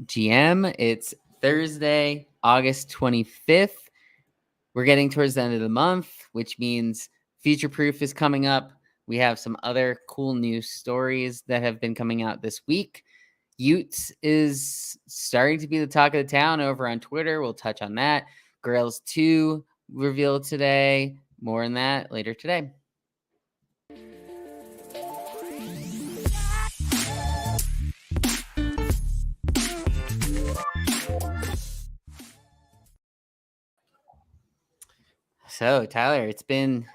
GM. It's Thursday, August 25th. We're getting towards the end of the month, which means Future Proof is coming up. We have some other cool news stories that have been coming out this week. y00ts is starting to be the talk of the town over on Twitter. We'll touch on that. Grails 2 revealed today. More on that later today. So, Tyler, it's been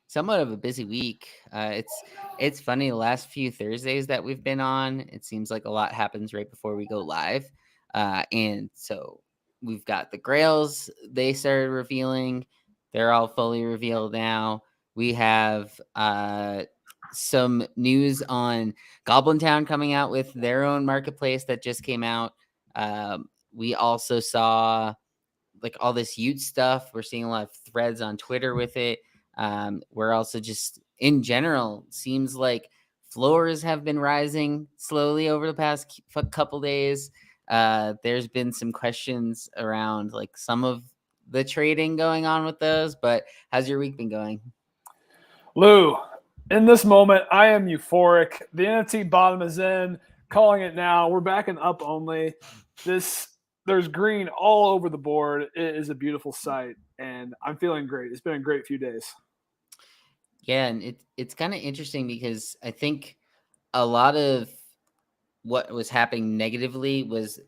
somewhat of a busy week. It's funny, the last few Thursdays that we've been on, it seems like a lot happens right before we go live. And so we've got the Grails, they started revealing. They're all fully revealed now. We have some news on Goblin Town coming out with their own marketplace that just came out. We also saw like all this y00ts stuff. We're seeing a lot of threads on Twitter with it. We're also just in general, seems like floors have been rising slowly over the past couple days. There's been some questions around like some of the trading going on with those, but how's your week been going? Lou, in this moment, I am euphoric. The NFT bottom is in, calling it now. We're back in up only. There's green all over the board. It is a beautiful sight, and I'm feeling great. It's been a great few days. Yeah, and it's kind of interesting because I think a lot of what was happening negatively was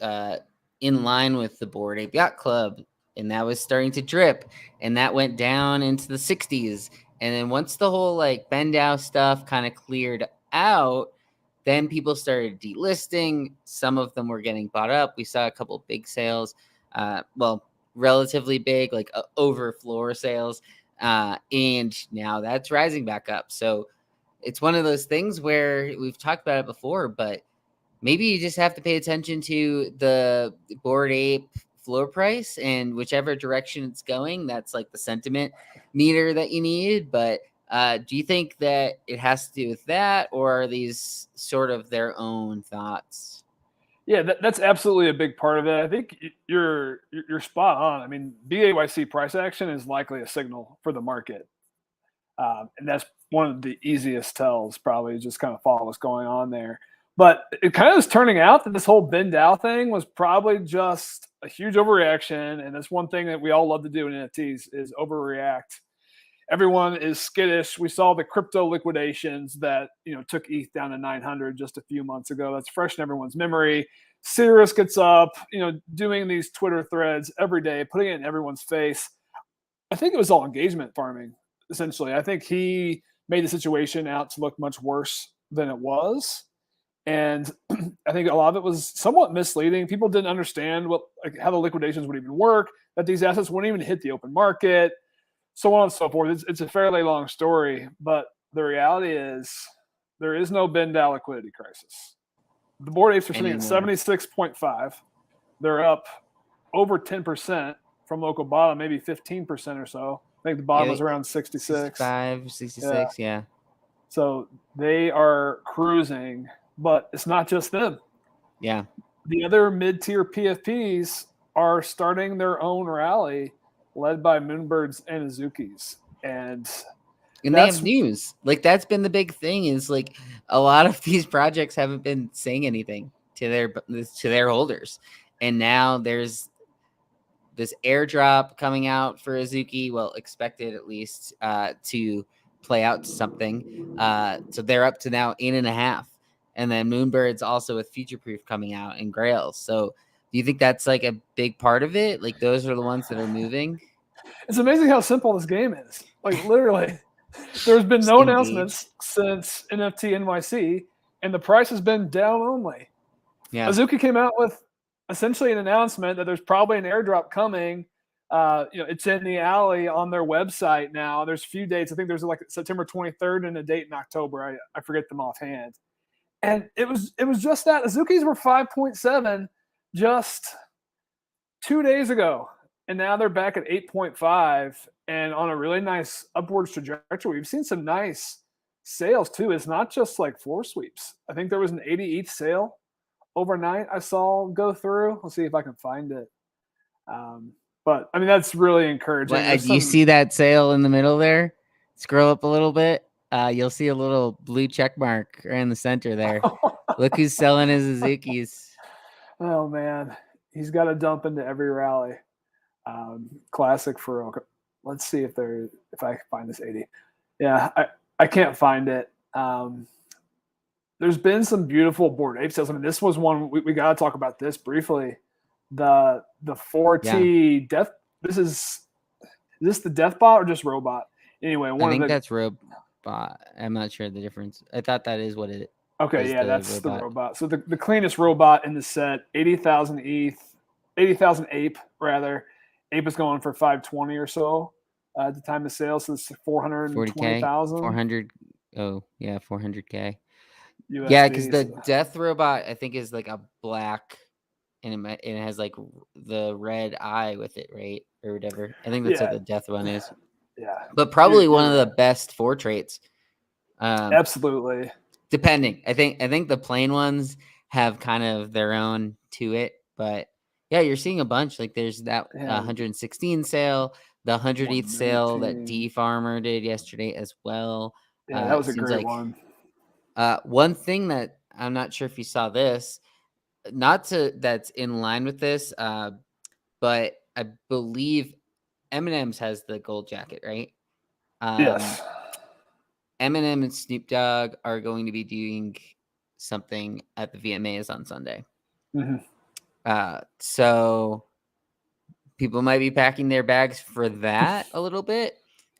in line with the Bored Ape Yacht Club, and that was starting to drip, and that went down into the 60s. And then once the whole like Bendow stuff kind of cleared out, then people started delisting. Some of them were getting bought up. We saw a couple big sales, relatively big, like over floor sales, and now that's rising back up. So it's one of those things where we've talked about it before, but maybe you just have to pay attention to the Bored Ape floor price, and whichever direction it's going, that's like the sentiment meter that you need. But do you think that it has to do with that, or are these sort of their own thoughts? Yeah, that's absolutely a big part of it. I think you're spot on. I mean, BAYC price action is likely a signal for the market, and that's one of the easiest tells. Probably just kind of follow what's going on there. But it kind of is turning out that this whole Ben Dow thing was probably just a huge overreaction, and that's one thing that we all love to do in NFTs is overreact. Everyone is skittish. We saw the crypto liquidations that took ETH down to 900 just a few months ago. That's fresh in everyone's memory. Cirrus gets up, doing these Twitter threads every day, putting it in everyone's face. I think it was all engagement farming, essentially. I think he made the situation out to look much worse than it was. And I think a lot of it was somewhat misleading. People didn't understand how the liquidations would even work, that these assets wouldn't even hit the open market, so on and so forth. It's a fairly long story, but the reality is there is no Ben Dow liquidity crisis. The Bored Apes are sitting at 76.5. They're up over 10% from local bottom, maybe 15% or so. I think the bottom was around 66. 65, 66, yeah. So they are cruising, but it's not just them. Yeah. The other mid-tier PFPs are starting their own rally, led by Moonbirds and Azukis. And they have news. Like, that's been the big thing, is like a lot of these projects haven't been saying anything to their holders. And now there's this airdrop coming out for Azuki, well, expected at least, to play out to something. So they're up to now 8.5. And then Moonbird's also with Future Proof coming out and Grails. So do you think that's like a big part of it? Like, those are the ones that are moving? It's amazing how simple this game is. Like, literally, there's been no announcements since NFT NYC, and the price has been down only. Yeah. Azuki came out with essentially an announcement that there's probably an airdrop coming. It's in the alley on their website now. There's a few dates. I think there's like September 23rd and a date in October. I forget them offhand. And it was just that. Azukis were 5.7 just 2 days ago. And now they're back at 8.5 and on a really nice upwards trajectory. We've seen some nice sales too. It's not just like floor sweeps. I think there was an 80 ETH sale overnight I saw go through. I'll see if I can find it. Um, but I mean, that's really What encouraging. There's do you some. see that sale in the middle there? Scroll up a little bit. You'll see a little blue check mark right in the center there. Look who's selling his Suzuki's. Oh man, he's got to dump into every rally. Classic for. Let's see if I can find this 80. Yeah, I can't find it. There's been some beautiful Bored Ape sales. I mean, this was one we got to talk about this briefly. The Yeah, 4T Death. Is this the Death Bot or just Robot? Anyway, I one of think the. that's robot. I'm not sure the difference. I thought that is what it Okay, is, yeah, the that's the robot. robot. So the cleanest robot in the set, 80,000 ETH, 80,000 Ape rather. Ape is going for 520 or so at the time of sale. So it's 40K, 420,000 400. Oh yeah, 400K. Yeah, because USD. the So, death robot I think is like a black, and it has like the red eye with it, right, or whatever. I think that's what yeah, the death one is. yeah, But probably one of you're the right. best four traits. Um, Absolutely. depending, I think the plain ones have kind of their own to it, but yeah, you're seeing a bunch. Like there's that Yeah, 116 sale, the 100th sale that 119. D Farmer did yesterday as well. Yeah, that It was a seems great like one. one thing that I'm not sure if you saw this, not to that's in line with this, but I believe Eminem's has the gold jacket, right? Um, Yes. Eminem and Snoop Dogg are going to be doing something at the VMAs on Sunday. Hmm. So people might be packing their bags for that a little bit.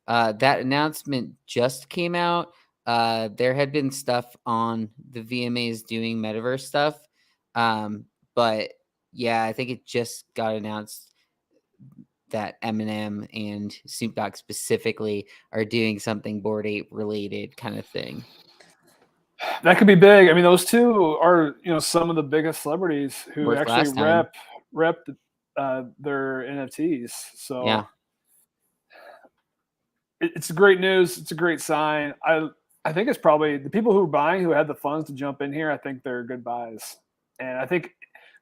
That announcement just came out. There had been stuff on the VMAs doing metaverse stuff. But yeah, I think it just got announced that Eminem and Snoop Dogg specifically are doing something Bored Ape related kind of thing. That could be big. I mean, those two are some of the biggest celebrities who Worth actually last time. rep their NFTs. Yeah. So it's great news. It's a great sign. I think it's probably the people who are buying who had the funds to jump in here. I think they're good buys, and I think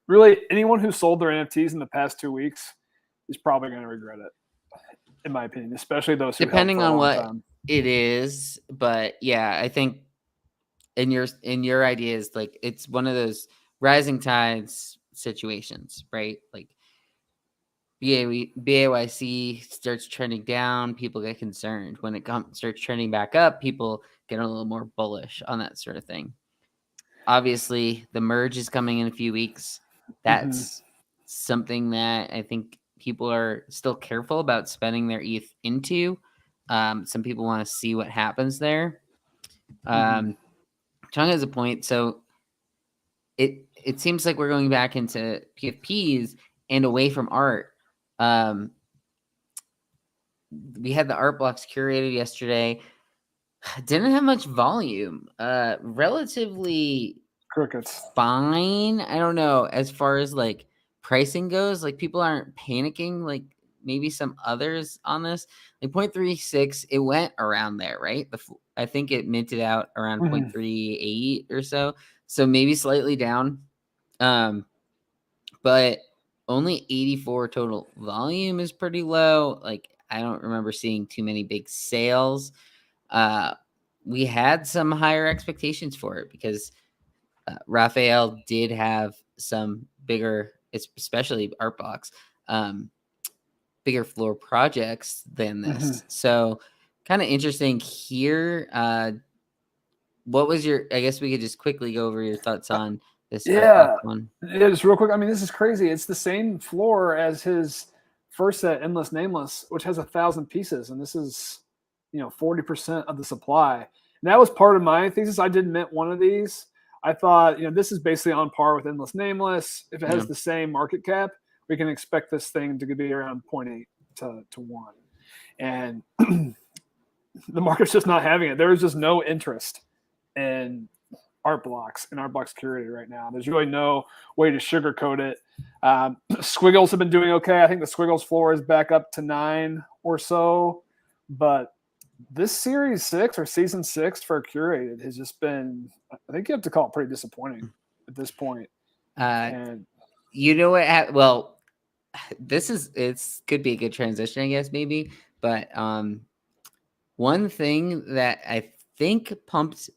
really anyone who sold their NFTs in the past 2 weeks is probably going to regret it, in my opinion. Especially those who held Depending for a on long what time. it is, but yeah, I think in your ideas, like it's one of those rising tides situations, right? Like BAYC starts trending down, people get concerned. When it starts trending back up, people get a little more bullish on that sort of thing. Obviously, the merge is coming in a few weeks. Hmm. That's something that I think people are still careful about spending their ETH into. Some people want to see what happens there. Hmm. Chung has a point. So it seems like we're going back into PFPs and away from art. Um, we had the art blocks curated yesterday. Didn't have much volume. Relatively Crickets. fine. I don't know as far as like pricing goes. Like people aren't panicking like maybe some others on this. Like 0.36, it went around there, right? I think it minted out around Hmm. 0.38 or so. So maybe slightly down. Um, but only 84 total volume is pretty low. Like I don't remember seeing too many big sales. Uh, we had some higher expectations for it because Raphael did have some bigger, especially art box, um, bigger floor projects than Hmm. this. So kind of interesting here. What was your? I guess we could just quickly go over your thoughts on this art box Yeah. one. Yeah, just real quick. I mean, this is crazy. It's the same floor as his first set, Endless Nameless, which has 1,000 pieces, and this is 40% of the supply. And that was part of my thesis. I did mint one of these. I thought, this is basically on par with Endless Nameless. If it has Yeah. the same market cap, we can expect this thing to be around 0.8 to 1. And the market's just not having it. There is just no interest in art blocks and art blocks curated right now. There's really no way to sugarcoat it. Squiggles have been doing okay. I think the Squiggles floor is back up to 9 or so, but this series 6 or season 6 for curated has just been, I think you have to call it pretty disappointing at this point. Uh, And you know what? Well, it's could be a good transition, I guess maybe. But one thing that I think pumped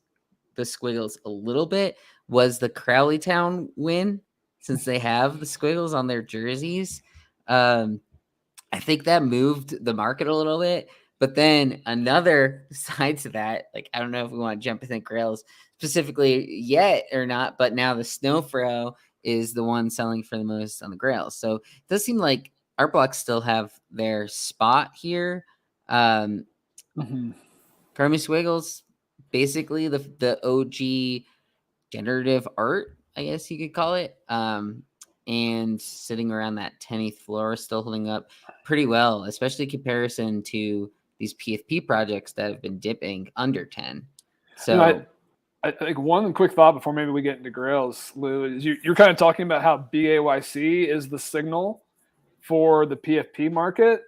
the Squiggles a little bit was the Crowley Town win, since they have the Squiggles on their jerseys. Um, I think that moved the market a little bit. But then another side to that, like I don't know if we want to jump into Grails specifically yet or not, but now the Snowfro is the one selling for the most on the Grails. So it does seem like Art Blocks still have their spot here. Um, mhm. Kermit Squiggles, basically the OG generative art, I guess you could call it. And sitting around that 10th floor, still holding up pretty well, especially in comparison to these PFP projects that have been dipping under 10. You know, So, I think one quick thought before maybe we get into Grails, Lou, is you're kind of talking about how BAYC is the signal for the PFP market.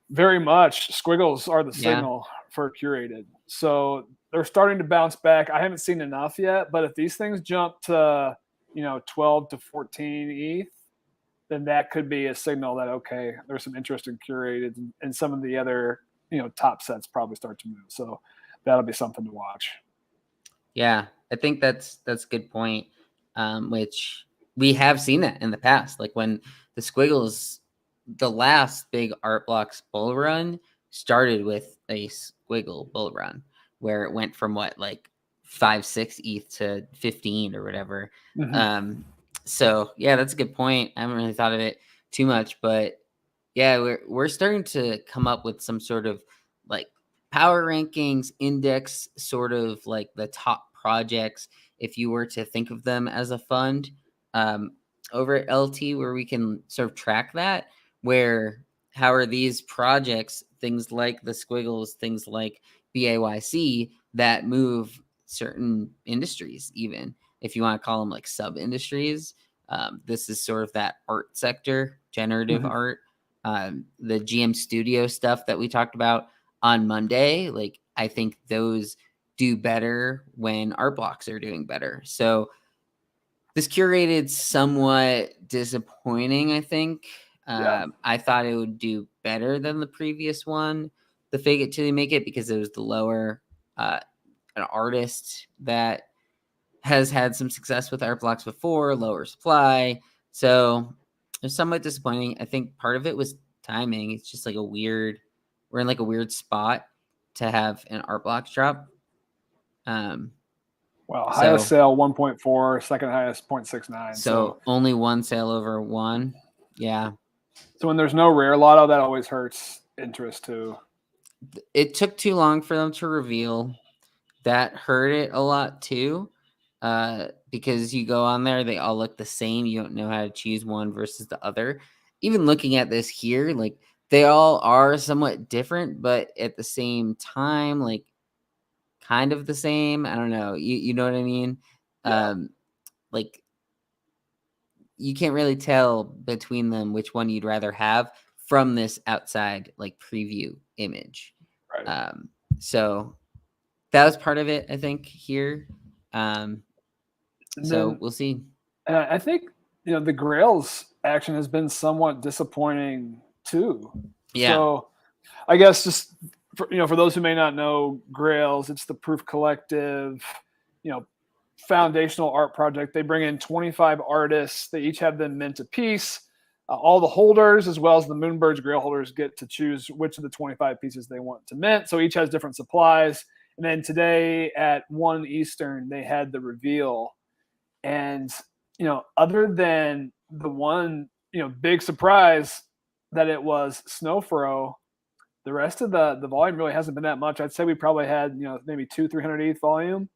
Very much, squiggles are the yeah, signal for curated. So they're starting to bounce back. I haven't seen enough yet, but if these things jump to 12 to 14 ETH, then that could be a signal that okay, there's some interest in curated, and some of the other top sets probably start to move. So that'll be something to watch. yeah, I think that's a good point. Which we have seen that in the past, like when the Squiggles, the last big Art Blocks bull run started with a Squiggle bull run, where it went from what like 5-6 ETH to 15 or whatever. Mm-hmm. So yeah, that's a good point. I haven't really thought of it too much, but yeah, we're starting to come up with some sort of like power rankings index, sort of like the top projects, if you were to think of them as a fund, um, over at LT, where we can sort of track that. Where how are these projects, things like the Squiggles, things like BAYC, that move certain industries, even if you want to call them like sub industries. This is sort of that art sector, generative Mm-hmm. art, the GM Studio stuff that we talked about on Monday. Like I think those do better when art blocks are doing better. So this curated somewhat disappointing, I think. Yeah. I thought it would do better than the previous one, the Fake It Till You Make It, because it was the lower, an artist that has had some success with art blocks before, lower supply. So it's somewhat disappointing. I think part of it was timing. It's just like we're in like a weird spot to have an art blocks drop. Um, Well, highest so sale 1.4, second highest 0.69. So so only one sale over one. Yeah. when there's no rare lotto, that always hurts interest too. It took too long for them to reveal. That hurt it a lot too. Because you go on there, they all look the same. You don't know how to choose one versus the other. Even looking at this here, like they all are somewhat different, but at the same time, like kind of the same. I don't know. You know what I mean? Yeah. Um, like you can't really tell between them which one you'd rather have from this outside like preview image. Right. Um, so that was part of it, I think, here. Um, And so then we'll see. I think the Grails action has been somewhat disappointing too. Yeah. So I guess just for those who may not know Grails, it's the Proof Collective, you know, foundational art project. They bring in 25 artists. They each have them mint a piece. All the holders, as well as the Moonbirds Grail holders, get to choose which of the 25 pieces they want to mint. So each has different supplies. And then today at 1 Eastern, they had the reveal. And, other than the one, big surprise that it was Snowfro, the rest of the volume really hasn't been that much. I'd say we probably had, maybe 200-300 ETH volume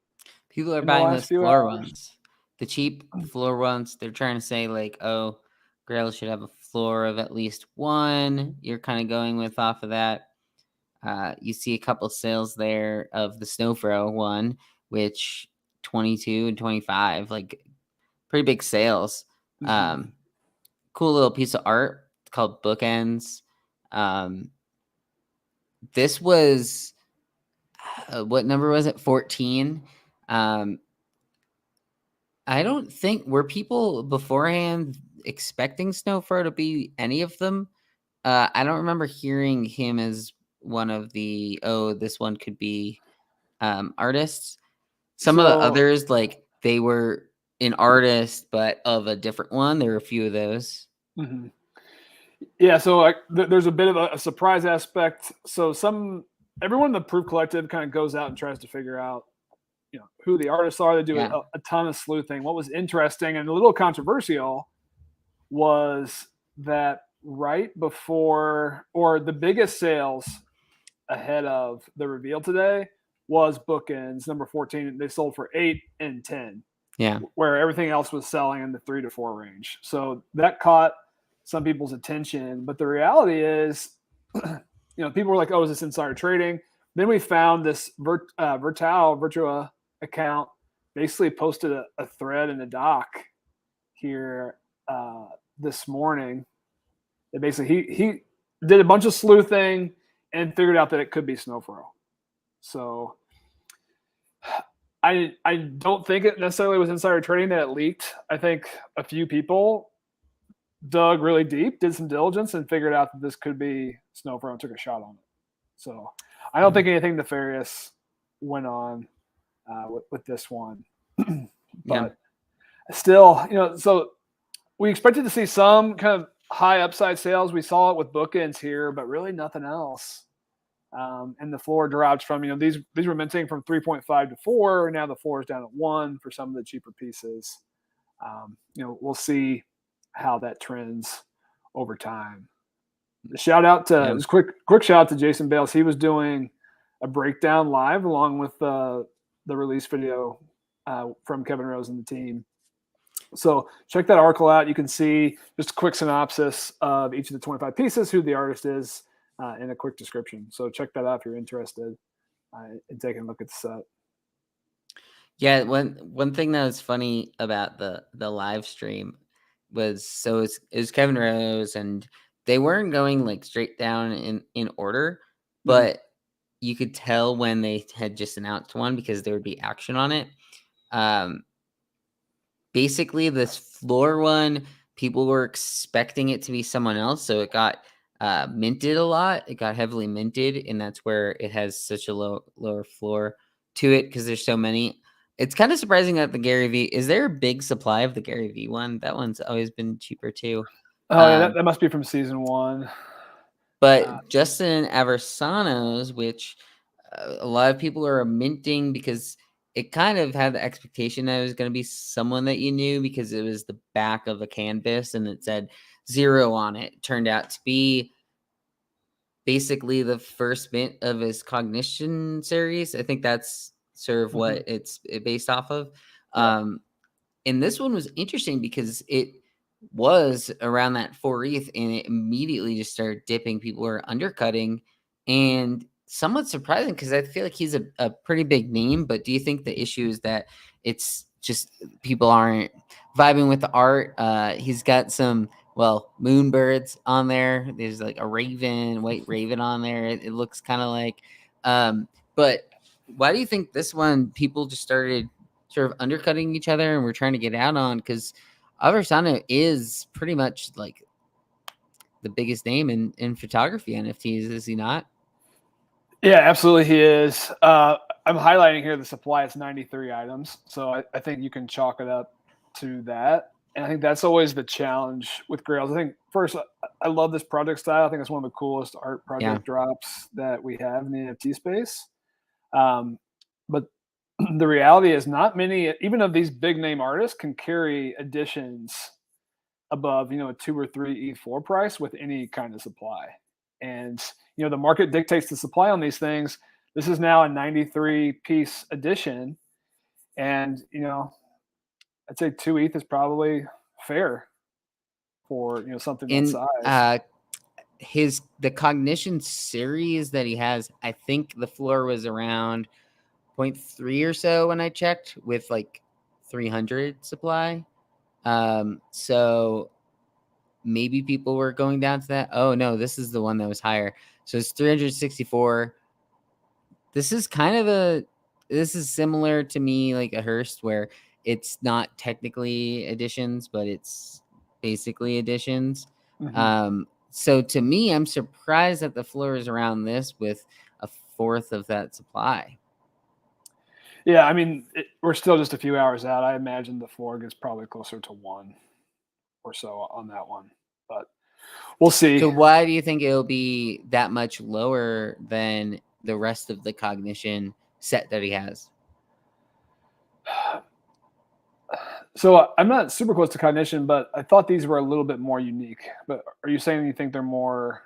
People are in the buying last those few floor hours. ones, the cheap floor ones. They're trying to say, like, oh, Grail should have a floor of at least one. You're kind of going with off of that. You see a couple sales there of the Snowfro one, which 22 and 25, like pretty big sales. Mm-hmm. Um, cool little piece of art called Bookends. Um, this was what number was it? 14. Um, I don't think were people beforehand expecting Snowfro to be any of them. I don't remember hearing him as one of the, "Oh, this one could be," artists. Some of the So others, like, they were an artist, but of a different one. There were a few of those. mhm. Yeah, so like there's a bit of a surprise aspect. So everyone in the Proof Collective kind of goes out and tries to figure out, who the artists are. They do Yeah, a ton of sleuthing. What was interesting and a little controversial was that right before, or the biggest sales ahead of the reveal today was Bookends number 14. They sold for 8 and 10, yeah, where everything else was selling in the 3 to 4 range. So that caught some people's attention. But the reality is, people were like, "Oh, is this insider trading?" Then we found this Virtua account basically posted a thread in the doc here uh, this morning. That basically he did a bunch of sleuthing and figured out that it could be Snowfro. So I don't think it necessarily was insider trading that it leaked. I think a few people dug really deep, did some diligence, and figured out that this could be Snowfro and took a shot on it. So I don't yeah, think anything nefarious went on with this one, yeah. but still, so we expected to see some kind of high upside sales. We saw it with Bookends here, but really nothing else. And the floor dropped from, these were minting from 3.5 to 4. Now the floor is down at 1 for some of the cheaper pieces. We'll see how that trends over time. Shout out to Yeah. just quick shout out to Jason Bales. He was doing a breakdown live along with the release video from Kevin Rose and the team. So check that article out. You can see just a quick synopsis of each of the 25 pieces, who the artist is, and a quick description. So check that out if you're interested in taking a look at the set. Yeah, one thing that was funny about the live stream was, so it's Kevin Rose, and they weren't going, like, straight down in order, Mm-hmm. but you could tell when they had just announced one because there would be action on it. Um, Basically, this floor one, people were expecting it to be someone else, so it got, minted a lot. It got heavily minted, and that's where it has such a lower floor to it because there's so many. It's kinda surprising that the Gary V, is there a big supply of the Gary V one? That one's always been cheaper too. Oh yeah, Um that must be from season 1. But Justin Aversano's, which, a lot of people are minting because it kind of had the expectation that it was gonna be someone that you knew because it was the back of a canvas and it said 0 on it. Turned out to be basically the first mint of his Cognition series. I think that's sort of Mm-hmm. what it based off of. Yep. Um, and this one was interesting because it was around that 4 ETH and it immediately just started dipping. People were undercutting, and somewhat surprising because I feel like he's a pretty big name. But do you think the issue is that it's just people aren't vibing with the art? He's got some, well, moonbirds on there. There's like a raven, white raven on there. It looks kind of like, but why do you think this one people just started sort of undercutting each other and we're trying to get out on? Because Aversano is pretty much like the biggest name in photography NFTs, is he not? Yeah, absolutely he is. I'm highlighting here the supply is 93 items. So I think you can chalk it up to that. And I think that's always the challenge with Grails. I think first, I love this project style. I think it's one of the coolest art Yeah. project drops that we have in the NFT space. Um, but the reality is not many, even of these big name artists can carry editions above, a 2 or 3 E4 price with any kind of supply. And, the market dictates the supply on these things. This is now a 93 piece edition. And, I'd say 2 ETH is probably fair for, something that In size. the Cognition series that he has, I think the floor was around point 0.3 or so when I checked, with like 300 supply. So maybe people were going down to that. Oh no, this is the one that was higher. So it's 364. This is kind of this is similar to me, like a Hearst, where it's not technically editions, but it's basically editions. Mm-hmm. So to me, I'm surprised that the floor is around this with a fourth of that supply. Yeah, I mean, we're still just a few hours out. I imagine the floor gets probably closer to 1 or so on that one, but we'll see. So why do you think it'll be that much lower than the rest of the cognition set that he has? So I'm not super close to cognition, but I thought these were a little bit more unique. But are you saying you think they're more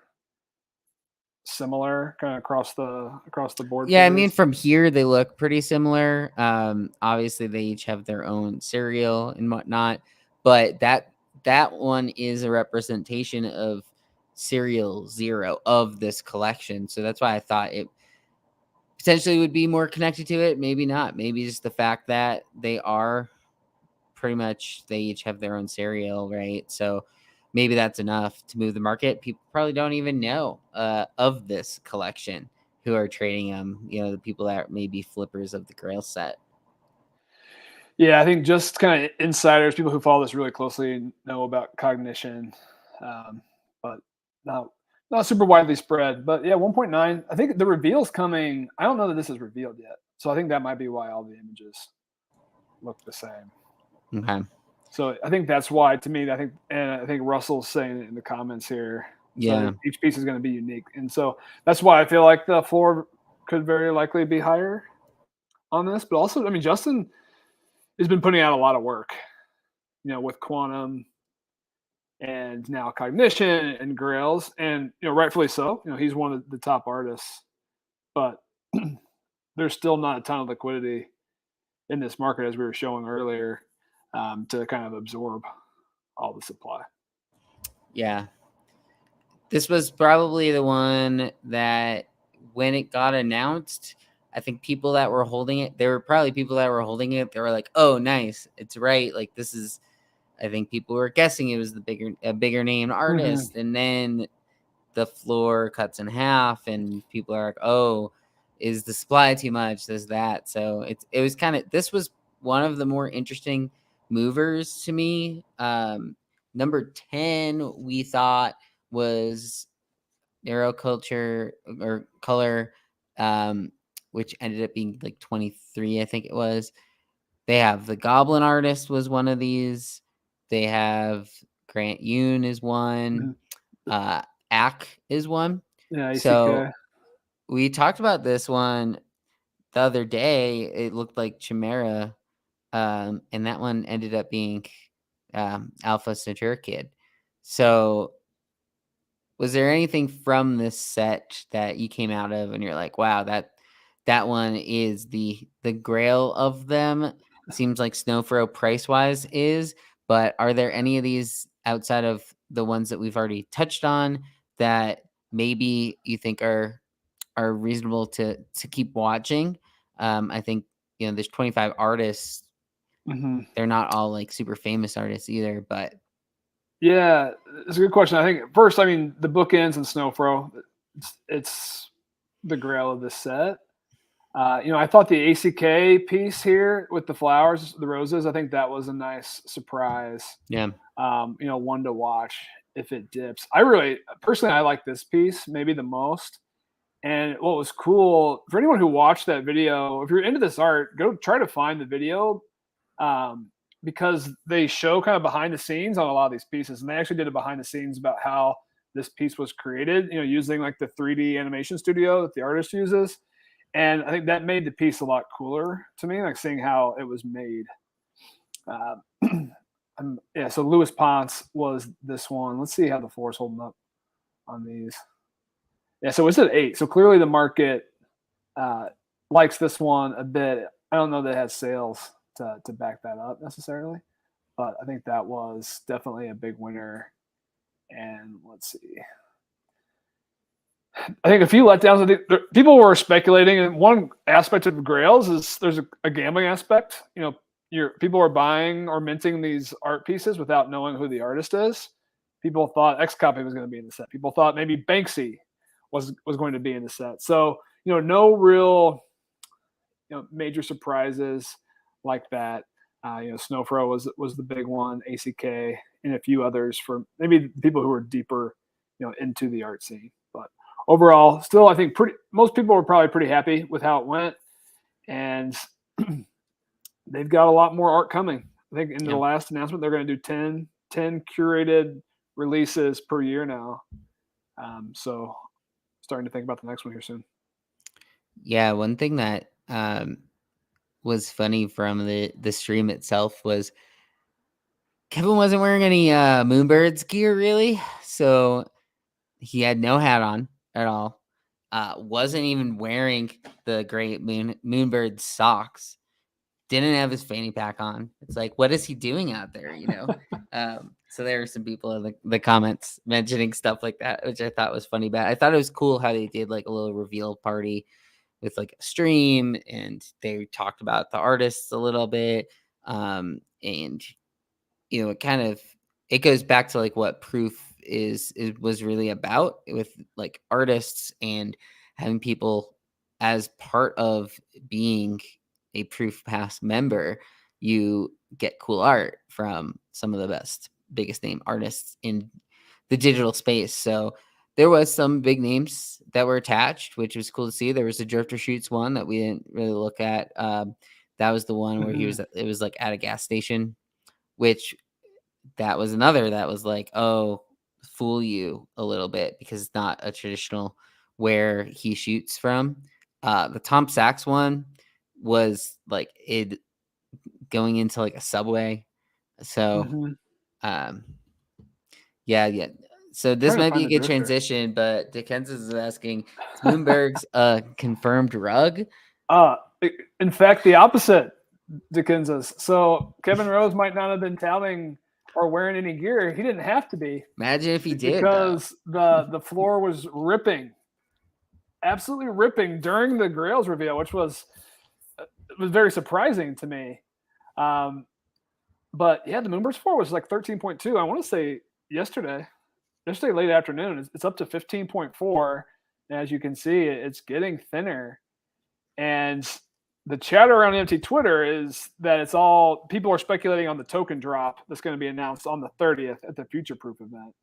similar kind of across the board for Yeah, I mean, these? from here they look pretty similar. Obviously they each have their own cereal and whatnot, but that one is a representation of cereal 0 of this collection. So that's why I thought it potentially would be more connected to it. Maybe not. Maybe just the fact that they are pretty much they each have their own cereal, right? So maybe that's enough to move the market. People probably don't even know of this collection who are trading them. You know, the people that may be flippers of the Grail set. Yeah, I think just kind of insiders, people who follow this really closely know about cognition, um, but not not super widely spread. But yeah, 1.9. I think the reveal's coming. I don't know that this is revealed yet, so I think that might be why all the images look the same. Okay. So I think that's why, to me, I think Russell's saying it in the comments here. So Yeah. each piece is going to be unique, and so that's why I feel like the floor could very likely be higher on this. But also, I mean, Justin has been putting out a lot of work, with quantum and now cognition and Grails, and rightfully so. He's one of the top artists, but there's still not a ton of liquidity in this market, as we were showing earlier, to kind of absorb all the supply. Yeah. This was probably the one that when it got announced, I think people that were holding it, there were probably people that were holding it. They were like, "Oh, nice, it's right." Like this is, I think people were guessing it was a bigger name Mm-hmm. artist, and then the floor cuts in half, and people are like, "Oh, is the supply too much?" There's that. So it was kind of this was one of the more interesting movers to me. Number 10, we thought was Neuroculture or Color, um, which ended up being like 23, I think it was. They have the Goblin Artist was one of these. They have Grant Yoon is one. Mm-hmm. Uh, Ack is one. Yeah, So ACK. we talked about this one the other day. It looked like Chimera, and that one ended up being Alpha Centaur Kid. So was there anything from this set that you came out of and you're like, wow, that one is the grail of them? Seems like Snowfro price wise is, but are there any of these outside of the ones that we've already touched on that maybe you think are reasonable to keep watching? I think there's 25 artists. Mm-hmm. They're not all like super famous artists either, but Yeah, it's a good question. I think first, I mean, the bookends and Snowfro, it's the grail of this set. I thought the ACK piece here with the flowers, the roses, I think that was a nice surprise. yeah, One to watch if it dips. I really, personally, I like this piece maybe the most. And what was cool for anyone who watched that video, if you're into this art, go try to find the video, um, because they show kind of behind the scenes on a lot of these pieces, and they actually did a behind the scenes about how this piece was created. Using like the 3D animation studio that the artist uses, and I think that made the piece a lot cooler to me, like seeing how it was made. Uh, yeah, so Louis Ponce was this one. Let's see how the floor is holding up on these. Yeah, so it's at 8. So clearly the market uh, likes this one a bit. I don't know that it has sales to back that up necessarily, but I think that was definitely a big winner. And let's see. I think a few letdowns. I think people were speculating, and one aspect of Grails is there's a gambling aspect. People are buying or minting these art pieces without knowing who the artist is. People thought X Copy was going to be in the set. People thought maybe Banksy was going to be in the set. So no real major surprises like that. Snowfro was the big one, ACK, and a few others for maybe people who are deeper, into the art scene. But overall, still, I think most people were probably pretty happy with how it went, and they've got a lot more art coming. I think in the Yeah. last announcement, they're going to do 10 curated releases per year now. So starting to think about the next one here soon. Yeah, one thing that was funny from the stream itself was Kevin wasn't wearing any Moonbirds gear really, so he had no hat on at all. Wasn't even wearing the great Moonbird socks. Didn't have his fanny pack on. It's like, what is he doing out there? So there were some people in the comments mentioning stuff like that, which I thought was funny. But I thought it was cool how they did like a little reveal party with like a stream, and they talked about the artists a little bit. And it goes back to like what proof was really about with like artists and having people as part of being a proof pass member. You get cool art from some of the biggest name artists in the digital space. So there was some big names that were attached, which was cool to see. There was a Drifter Shoots one that we didn't really look at. That was the one where Mm-hmm. it was like at a gas station, which that was another that was like, oh, fool you a little bit because it's not a traditional where he shoots from. The Tom Sachs one was like it going into like a subway. So, Mm-hmm. um, yeah. So this Trying to might be find a the good drifter. transition, but Dickensis is asking, is Moonberg's a confirmed rug? uh, in fact, the opposite, Dickensis. So Kevin Rose might not have been touting or wearing any gear. He didn't have to be Imagine if he did, though. because the floor was ripping, absolutely ripping during the Grails reveal, which was very surprising to me. Um, but yeah, the Moonbirds floor was like 13.2. I want to say yesterday late afternoon. It's up to 15.4. As you can see, it's getting thinner. And the chatter around empty Twitter is that it's all people are speculating on the token drop that's going to be announced on the 30th at the Future Proof event.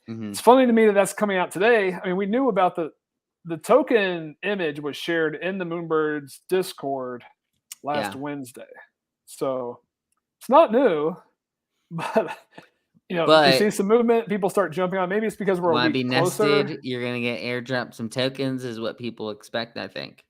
Mm-hmm. It's funny to me that that's coming out today. I mean, we knew about the token image was shared in the Moonbirds Discord last Wednesday, so it's not new. But you But see some movement, people start jumping on. Maybe it's because we're a want to week be closer. nested, you're going to get airdrop some tokens is what people expect, I think.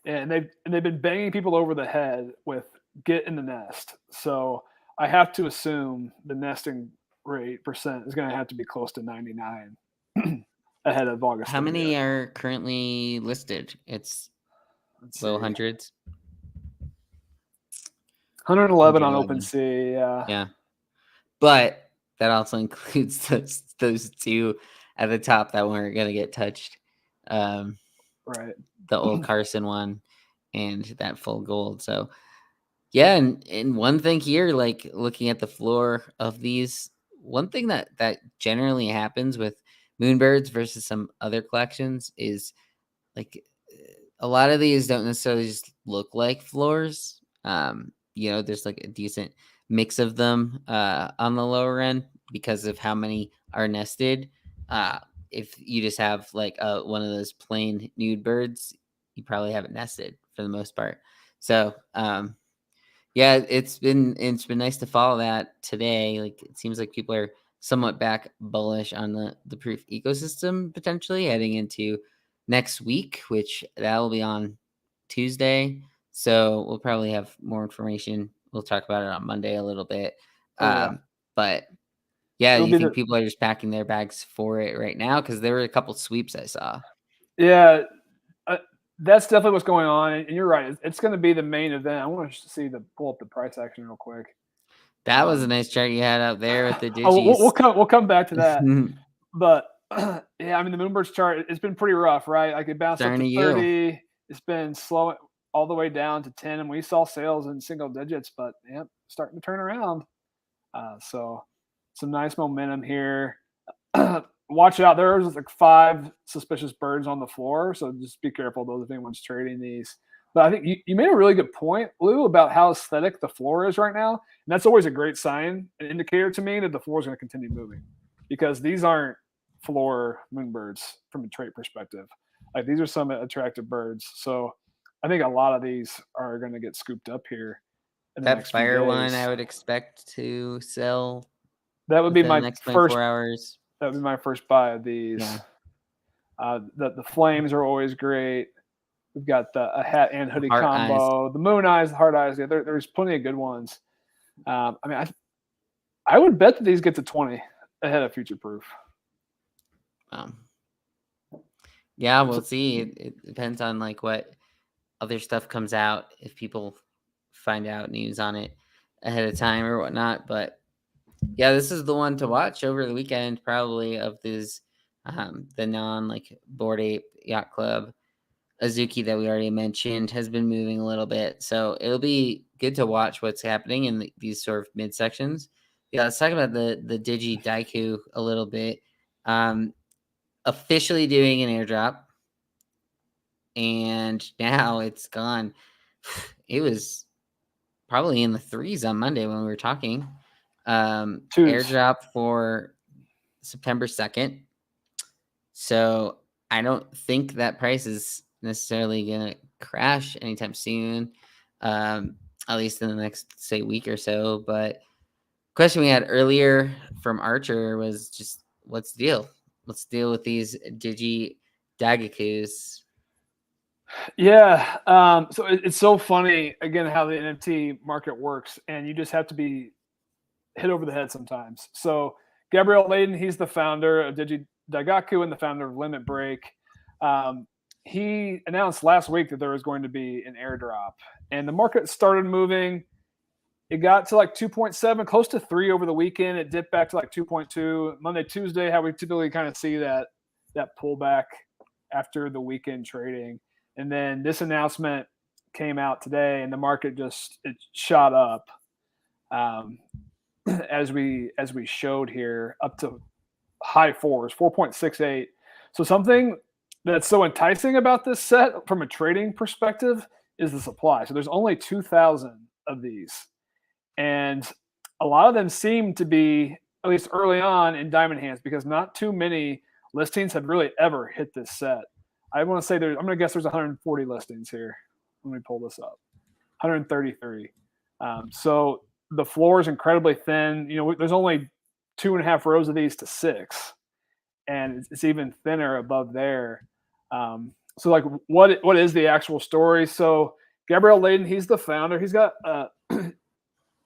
And they've been banging people over the head with get in the nest. So I have to assume the nesting rate percent is going to have to be close to 99 ahead of August How 30th. many are currently listed? It's low hundreds. 111 on OpenSea. Yeah. But that also includes those two at the top that weren't going to get touched. Right. The old Carson one and that full gold. So, yeah. And one thing here, like looking at the floor of these, one thing that generally happens with Moonbirds versus some other collections is like a lot of these don't necessarily just look like floors. There's like a decent mix of them on the lower end because of how many are nested. If you just have like one of those plain nude birds, you probably have it nested for the most part. So yeah, it's been nice to follow that today. Like it seems like people are somewhat back bullish on the proof ecosystem potentially heading into next week, which that'll be on Tuesday. So we'll probably have more information. We'll talk about it on Monday a little bit. But yeah, It'll you be think people are just packing their bags for it right now? Because there were a couple sweeps I saw. Yeah, that's definitely what's going on. And you're right. It's going to be the main event. I want to pull up the price action real quick. That was a nice chart you had out there with the digis. We'll come back to that. But yeah, I mean the Moonbirds chart, it's been pretty rough, right? Like it bounced up to 30. It's been slow all the way down to 10, and we saw sales in single digits, but yeah, starting to turn around. So some nice momentum here. Watch out. There's like 5 suspicious birds on the floor, so just be careful those if anyone's trading these. But I think you made a really good point, Lou, about how aesthetic the floor is right now. And that's always a great sign, an indicator to me that the floor is going to continue moving, because these aren't floor moonbirds from a trait perspective. Like, these are some attractive birds. So I think a lot of these are going to get scooped up here in the That next few fire one I days. would expect to sell That would be within the my next first. 24 hours. That would be my first buy of these. Yeah. The flames are always great. We've got a hat and hoodie Heart eyes. combo, the moon eyes, the heart eyes. Yeah, there's plenty of good ones. I mean, I would bet that these get to 20 ahead of Future Proof. Um, yeah, we'll see. It depends on like what other stuff comes out, if people find out news on it ahead of time or whatnot. But yeah, this is the one to watch over the weekend, probably, of these the non like Bored Ape Yacht Club. Azuki that we already mentioned has been moving a little bit, so it'll be good to watch what's happening in these sort of midsections. Yeah, let's talk about the Digi Daiku a little bit. Officially doing an airdrop, and now it's gone. It was probably in the threes on Monday when we were talking. Twos. Airdrop for September 2nd. So I don't think that price is necessarily going to crash anytime soon, at least in the next, say, week or so. But question we had earlier from Archer was just, what's the deal? What's the deal with these Digi Dagakus? Yeah. So it's so funny, again, how the NFT market works, and you just have to be hit over the head sometimes. So Gabriel Layden, he's the founder of Digi Daigaku and the founder of Limit Break. He announced last week that there was going to be an airdrop, and the market started moving. It got to like 2.7, close to 3 over the weekend. It dipped back to like 2.2 Monday, Tuesday, how we typically kind of see that pullback after the weekend trading. And then this announcement came out today, and the market just it shot up, as we showed here, up to high fours, 4.68. So something that's so enticing about this set from a trading perspective is the supply. So there's only 2,000 of these, and a lot of them seem to be, at least early on, in diamond hands, because not too many listings have really ever hit this set. I want to say I'm going to guess there's 140 listings here. Let me pull this up. 133. So the floor is incredibly thin. There's only 2.5 rows of these to 6, and it's even thinner above there. So like, what is the actual story? So Gabriel Layden, he's the founder. He's got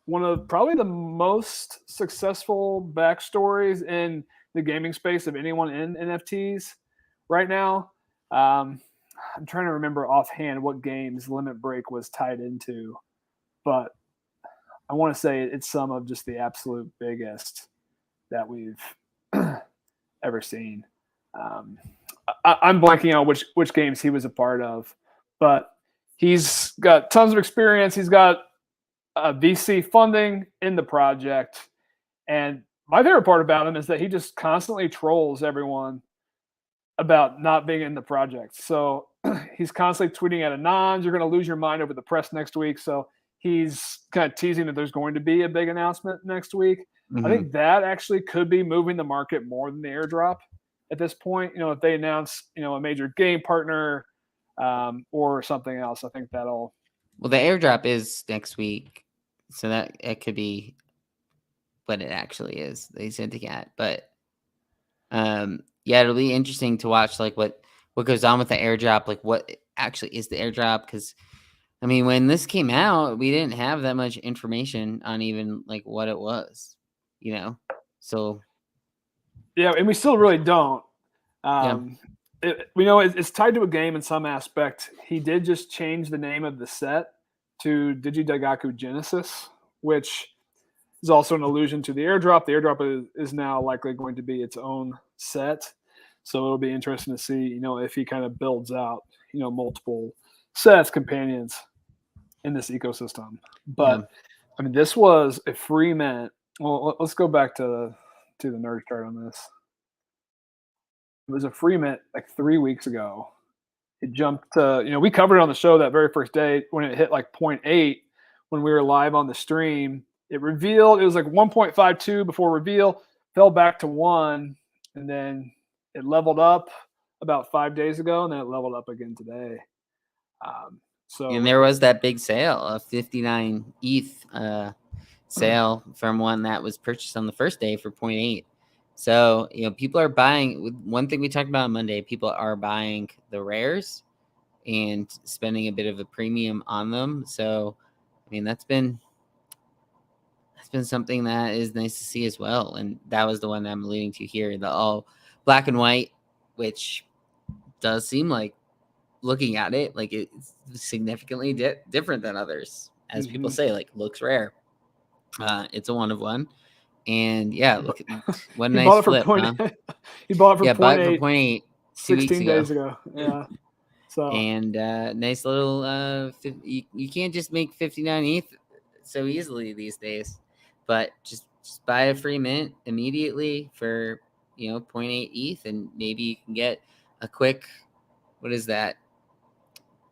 one of probably the most successful backstories in the gaming space of anyone in NFTs right now. I'm trying to remember offhand what games Limit Break was tied into, but I want to say it's some of just the absolute biggest that we've ever seen. I'm blanking out which games he was a part of, but he's got tons of experience. He's got VC funding in the project, and my favorite part about him is that he just constantly trolls everyone about not being in the project. So he's constantly tweeting at Anons, "You're going to lose your mind over the press next week." So he's kind of teasing that there's going to be a big announcement next week. Mm-hmm. I think that actually could be moving the market more than the airdrop at this point. If they announce, a major game partner or something else, I think that'll. Well, the airdrop is next week, so that it could be what it actually is. They said to get, but yeah, it'll be interesting to watch like what goes on with the airdrop, like what actually is the airdrop, because I mean, when this came out, we didn't have that much information on even like what it was, so Yeah, and we still really don't. yeah. We know it's tied to a game in some aspect. He did just change the name of the set to Digidaigaku Genesis, which is also an allusion to the airdrop. The airdrop is now likely going to be its own set. So it'll be interesting to see, if he kind of builds out, multiple sets, companions in this ecosystem. But, Yeah. I mean, this was a free mint. Well, let's go back to the nerd chart on this. It was a free mint like 3 weeks ago, it jumped to, we covered it on the show that very first day when it hit like point 0.8 when we were live on the stream. It revealed, it was like 1.52 before reveal, fell back to 1, and then it leveled up about 5 days ago, and then it leveled up again today. And So there was that big sale of 59 ETH sale from one that was purchased on the first day for 0.8. So, people are buying. One thing we talked about on Monday, people are buying the rares and spending a bit of a premium on them. So, I mean, that's been something that is nice to see as well. And that was the one that I'm alluding to here, the all black and white, which does seem like, looking at it, like it's significantly different than others. As people say, like, looks rare. It's a one of one. And yeah, look, what a he nice bought it for flip, point. huh? He bought it for Yeah, bought point it for 0.8 0.8 2 weeks 16 ago. days ago. Yeah. So And nice little you can't just make 59 ETH so easily these days, but just buy a free mint immediately for 0.8 ETH, and maybe you can get a quick, what is that,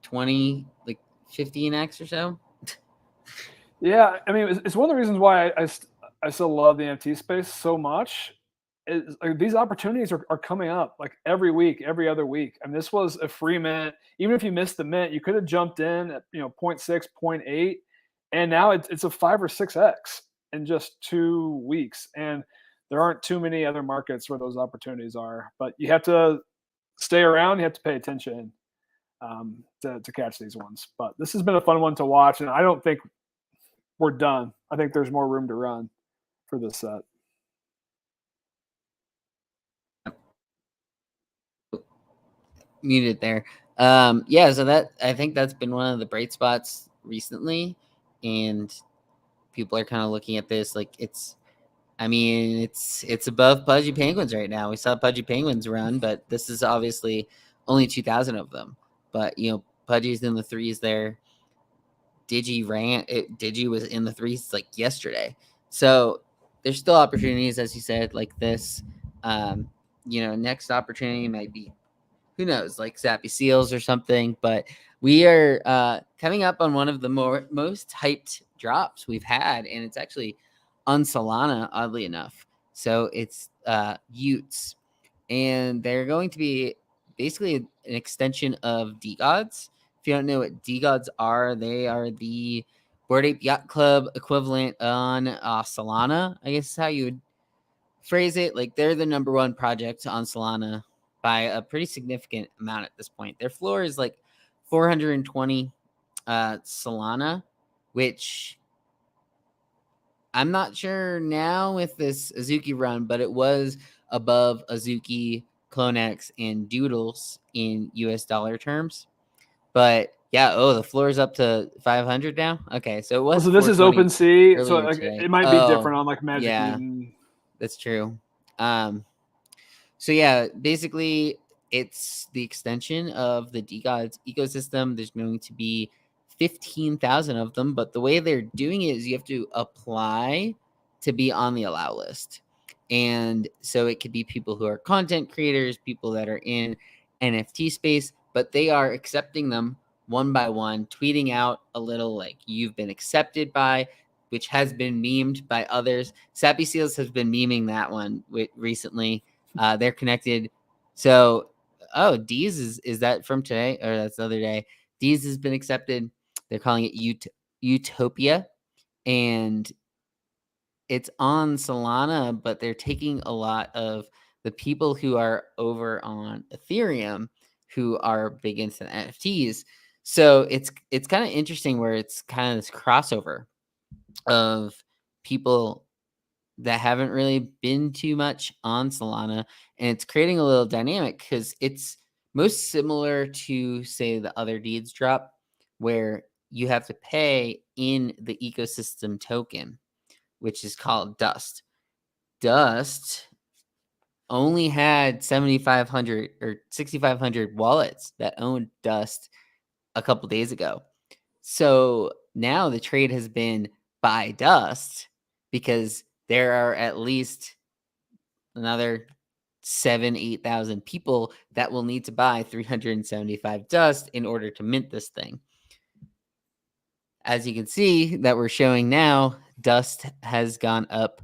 20, like 15x or so. yeah, I mean, it's one of the reasons why I still love the NFT space so much. Is like these opportunities are coming up like every week, every other week. I mean, this was a free mint. Even if you missed the mint, you could have jumped in at 0.6, 0.8, and now it's a 5 or 6x in just 2 weeks. And there aren't too many other markets where those opportunities are. But you have to stay around. You have to pay attention to catch these ones. But this has been a fun one to watch, and I don't think we're done. I think there's more room to run for this set. Muted there. So that, I think that's been one of the bright spots recently, and people are kind of looking at this like it's above Pudgy Penguins right now. We saw Pudgy Penguins run, but this is obviously only 2,000 of them. But Pudgy's in the threes there. Digi was in the threes like yesterday. So there's still opportunities, as you said, like this. Next opportunity might be, who knows, like Sappy Seals or something. But we are coming up on one of the most hyped drops we've had, and it's actually on Solana, oddly enough. So it's y00ts, and they're going to be basically an extension of DeGods. If you don't know what DeGods are, they are the Bored Ape Yacht Club equivalent on Solana, I guess is how you would phrase it. Like, they're the number one project on Solana by a pretty significant amount at this point. Their floor is like 420 Solana, which I'm not sure now with this Azuki run, but it was above Azuki, Clonex, and Doodles in US dollar terms. But yeah, the floor is up to 500 now. Okay, so it Well, was so this is 420 OpenSea, so earlier like today. it might be Oh, different on like Magic yeah, Eden. that's true. So yeah, basically it's the extension of the DeGods ecosystem. There's going to be 15,000 of them, but the way they're doing it is you have to apply to be on the allow list. And so it could be people who are content creators, people that are in NFT space, but they are accepting them one by one, tweeting out a little like, you've been accepted by, which has been memed by others. Sappy Seals has been memeing that one recently. They're connected. So, D's is that from today, or that's the other day? D's has been accepted. They're calling it Utopia, and it's on Solana, but they're taking a lot of the people who are over on Ethereum who are big into NFTs. So it's kind of interesting where it's kind of this crossover of people that haven't really been too much on Solana, and it's creating a little dynamic because it's most similar to, say, the other deeds drop, where you have to pay in the ecosystem token, which is called Dust. Dust only had 7,500 or 6,500 wallets that owned Dust a couple days ago. So now the trade has been buy Dust, because there are at least another 8,000 people that will need to buy 375 dust in order to mint this thing. As you can see that we're showing now, dust has gone up,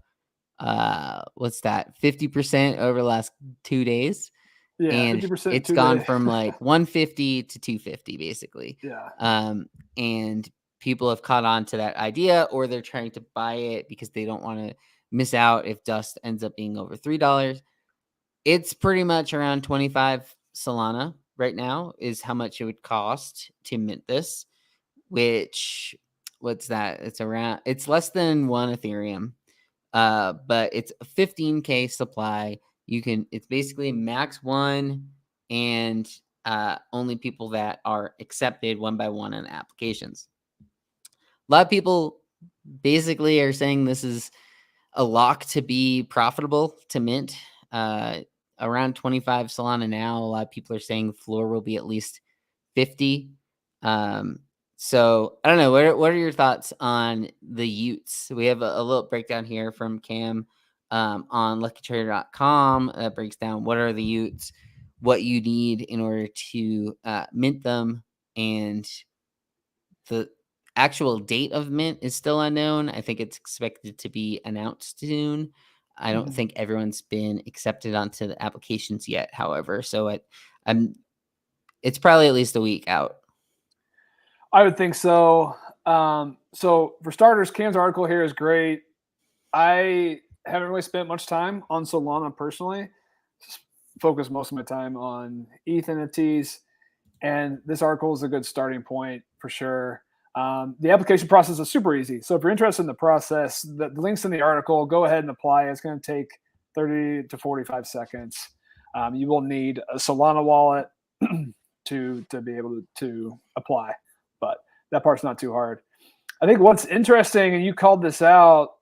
what's that, 50% over the last 2 days, Yeah, and 50% in it's 2 gone days. from like 150 to 250 basically. Yeah. And people have caught on to that idea, or they're trying to buy it because they don't want to miss out if dust ends up being over $3. It's pretty much around 25 Solana right now is how much it would cost to mint this, which, what's that? It's less than 1 Ethereum. But it's a 15K supply. It's basically max 1, and only people that are accepted one by one in applications. A lot of people basically are saying this is a lock to be profitable to mint. Around 25 Solana now. A lot of people are saying the floor will be at least 50. Um, so I don't know. What are your thoughts on the y00ts? We have a little breakdown here from Cam on luckytrader.com that breaks down what are the y00ts, what you need in order to mint them, and the actual date of mint is still unknown. I think it's expected to be announced soon. I don't Mhm. think everyone's been accepted onto the applications yet, however. So I'm it's probably at least a week out. I would think so. So for starters, Cam's article here is great. I haven't really spent much time on Solana personally. Just focus most of my time on ETH NFTs, and this article is a good starting point for sure. The application process is super easy. So if you're interested in the process, the links in the article, go ahead and apply. It's going to take 30 to 45 seconds. You will need a Solana wallet to be able to apply, but that part's not too hard. I think what's interesting, and you called this out,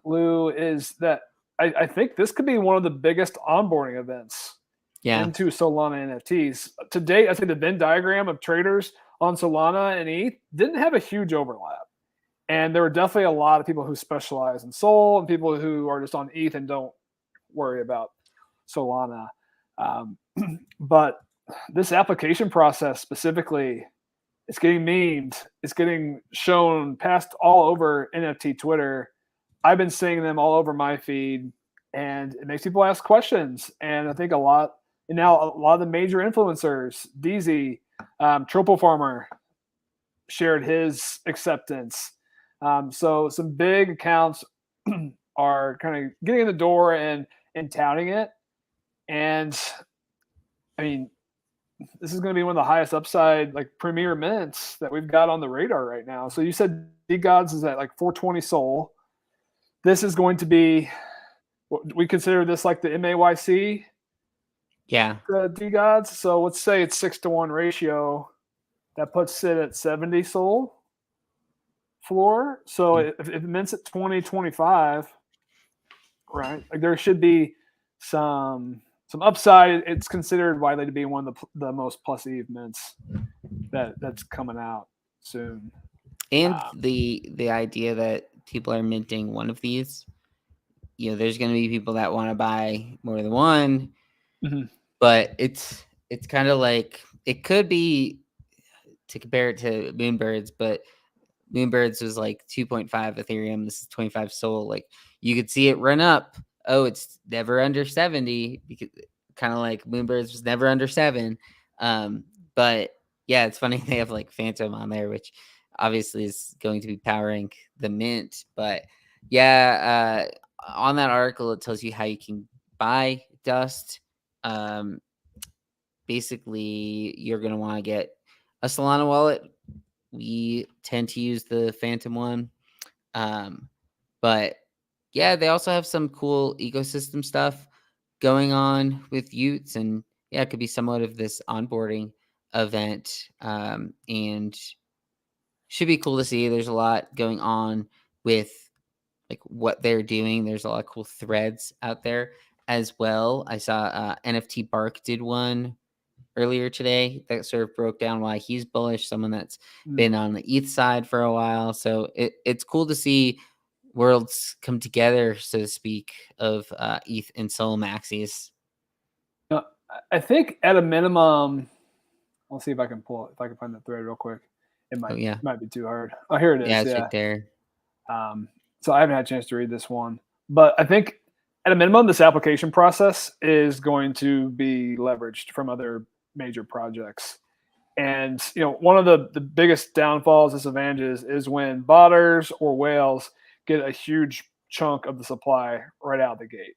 Lou, is that I think this could be one of the biggest onboarding events Yeah. into Solana NFTs. To date, I think the Venn diagram of traders on Solana and ETH didn't have a huge overlap. And there were definitely a lot of people who specialize in Sol and people who are just on ETH and don't worry about Solana. But this application process specifically, it's getting memed. It's getting shown passed all over NFT Twitter. I've been seeing them all over my feed, and it makes people ask questions. And I think a lot of the major influencers, DZ, Tropo Farmer, shared his acceptance. So some big accounts are kind of getting in the door and touting it. And I mean, this is going to be one of the highest upside, like premier mints that we've got on the radar right now. So you said D Gods is at like 420 Sol. This is going to be, we consider this like the MAYC Yeah. D Gods. So let's say it's 6-to-1 ratio. That puts it at 70 Sol floor. So if it mints at 2025, right? Like there should be some upside. It's considered widely to be one of the most plus Eve mints that's coming out soon. And the idea that people are minting one of these, there's going to be people that want to buy more than one, but it's kind of like, it could be, to compare it to Moonbirds, but Moonbirds was like 2.5 Ethereum. This is 25 Sol. Like, you could see it run up. Oh, it's never under 70, because kind of like Moonbirds was never under 7. But yeah, it's funny they have like Phantom on there, which obviously is going to be powering the mint. But yeah, on that article, it tells you how you can buy dust. Basically, you're going to want to get a Solana wallet. We tend to use the Phantom one. But yeah, they also have some cool ecosystem stuff going on with y00ts, and yeah, it could be somewhat of this onboarding event. And should be cool to see. There's a lot going on with like what they're doing. There's a lot of cool threads out there as well. I saw NFT Bark did one earlier today that sort of broke down why he's bullish, someone that's been on the ETH side for a while. So it's cool to see worlds come together, so to speak, of ETH and Sol maxis. I think at a minimum, I'll see if I can if I can find the thread real quick. It Oh yeah, might be too hard. Oh, here it yeah, is. it's Yeah. right there. Um, so I haven't had a chance to read this one, but I think at a minimum, this application process is going to be leveraged from other major projects. And one of the biggest downfalls, disadvantages, is when botters or whales get a huge chunk of the supply right out of the gate.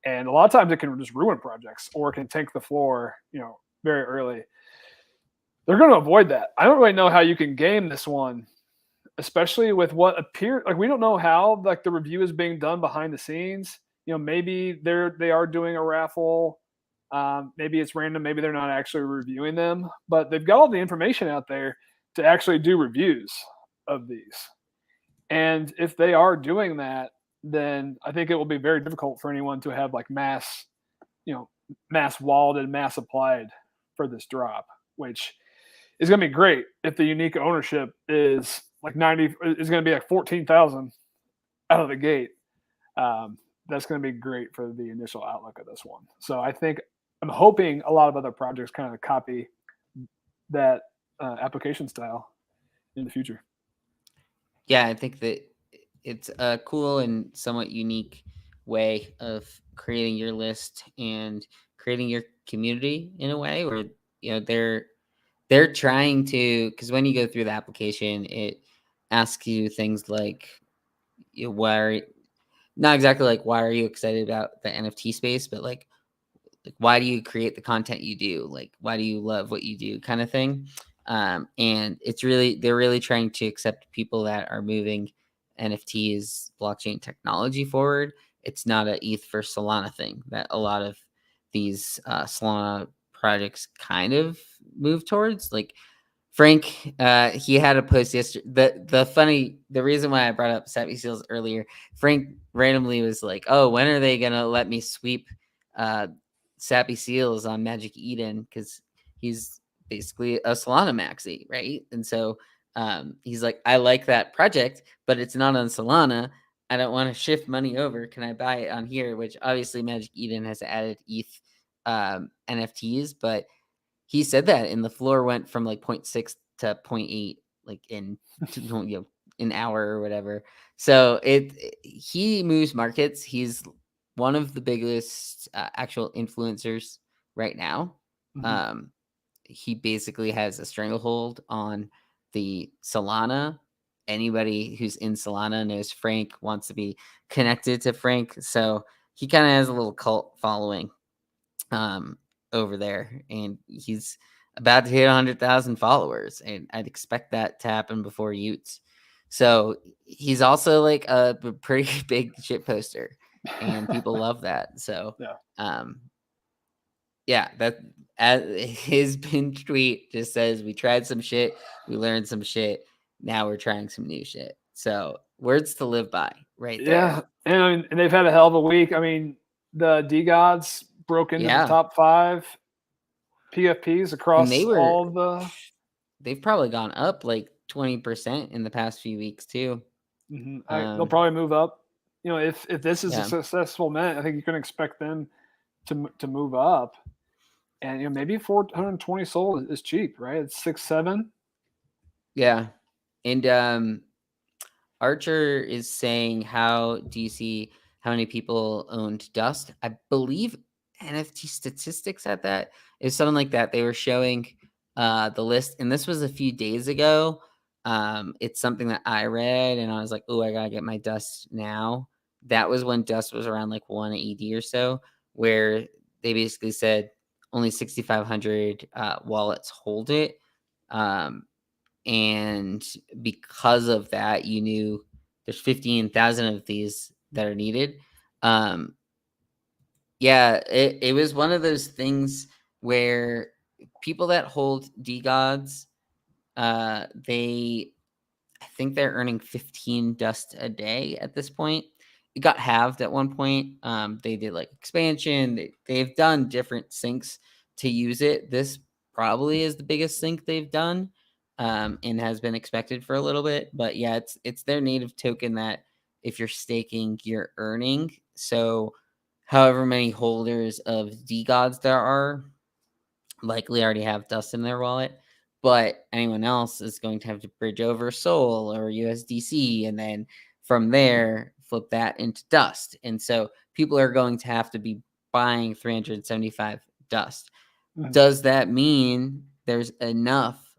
And a lot of times it can just ruin projects or it can tank the floor, very early. They're going to avoid that. I don't really know how you can game this one, especially with what appear like we don't know how like the review is being done behind the scenes. Maybe they are doing a raffle. Maybe it's random. Maybe they're not actually reviewing them, but they've got all the information out there to actually do reviews of these. And if they are doing that, then I think it will be very difficult for anyone to have like you know, mass walled and mass applied for this drop, which is going to be great if the unique ownership is like 90 is going to be like 14,000 out of the gate. That's going to be great for the initial outlook of this one. So I'm hoping a lot of other projects kind of copy that application style in the future. Yeah, I think that it's a cool and somewhat unique way of creating your list and creating your community in a way where they're trying to, because when you go through the application, it asks you things like, why are not exactly like why are you excited about the NFT space, but like why do you create the content you do, like why do you love what you do, kind of thing. And they're really trying to accept people that are moving NFTs, blockchain technology forward. It's not a ETH for Solana thing that a lot of these Solana projects kind of move towards. Like Frank, he had a post yesterday. The reason why I brought up Sappy Seals earlier, Frank randomly was like, "Oh, when are they gonna let me sweep uh, Sappy Seals on Magic Eden?" Because he's basically a Solana maxi, right? And so he's like, "I like that project, but it's not on Solana. I don't want to shift money over. Can I buy it on here?" Which obviously Magic Eden has added ETH NFTs, but he said that, and the floor went from like zero point 0.6 to zero point 0.8, like in an hour or whatever. So he moves markets. He's one of the biggest actual influencers right now. Mm-hmm. Um, he basically has a stranglehold on the Solana. Anybody who's in Solana knows Frank, wants to be connected to Frank. So he kind of has a little cult following um, over there, and he's about to hit 100,000 followers, and I'd expect that to happen before y00ts. So he's also like a pretty big shit poster, and people love that. So, Yeah. um, yeah, that as his pinned tweet just says, "We tried some shit, we learned some shit, now we're trying some new shit." So words to live by, right Yeah, there. and I mean, and they've had a hell of a week. I mean, the D gods broke into the Yeah, top 5 PFPs and across all of the. they've probably gone up like 20% in the past few weeks too. They'll probably move up. If this is a Yeah, successful mint, I think you can expect them to move up. And maybe 420 sold is cheap, right? It's 6-7. yeah, and Archer is saying, how do you see how many people owned Dust? I believe NFT statistics at that is something like that. They were showing the list, and this was a few days ago. It's something that I read, and I was like, "Oh, I gotta get my Dust now." That was when Dust was around like 180 or so, where they basically said only 6,500 wallets hold it. Um, and because of that, you knew there's 15,000 of these that are needed. Um, yeah, it was one of those things where people that hold D gods, they I think they're earning 15 dust a day at this point. It got halved at one point. They did like expansion. They've done different syncs to use it. This probably is the biggest sync they've done, and has been expected for a little bit. But yeah, it's their native token that if you're staking, you're earning. So however many holders of D gods there are likely already have dust in their wallet, but anyone else is going to have to bridge over Sol or USDC and then from there flip that into dust. And so people are going to have to be buying 375 dust. Mhm. Does that mean there's enough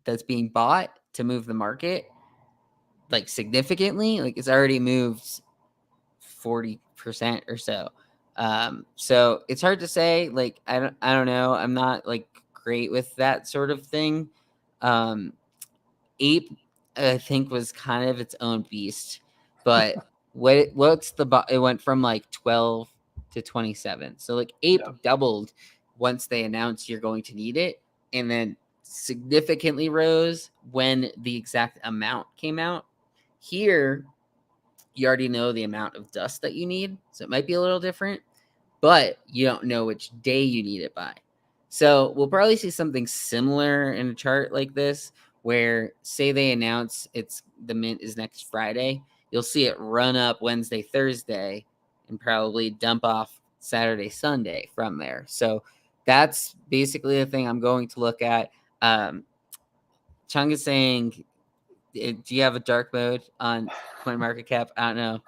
that's being bought to move the market like significantly? Like it's already moved 40% or so. So it's hard to say. Like I don't know. I'm not like great with that sort of thing. Um, Ape, I think, was kind of its own beast, but what's it went from like 12 to 27. So like Yeah. Ape doubled once they announced you're going to need it, and then significantly rose when the exact amount came out. Here, you already know the amount of dust that you need, so it might be a little different, but you don't know which day you need it by. So we'll probably see something similar in a chart like this, where say they announce it's the mint is next Friday, you'll see it run up Wednesday, Thursday, and probably dump off Saturday, Sunday from there. So that's basically the thing I'm going to look at. Chung is saying, do you have a dark mode on CoinMarketCap? I don't know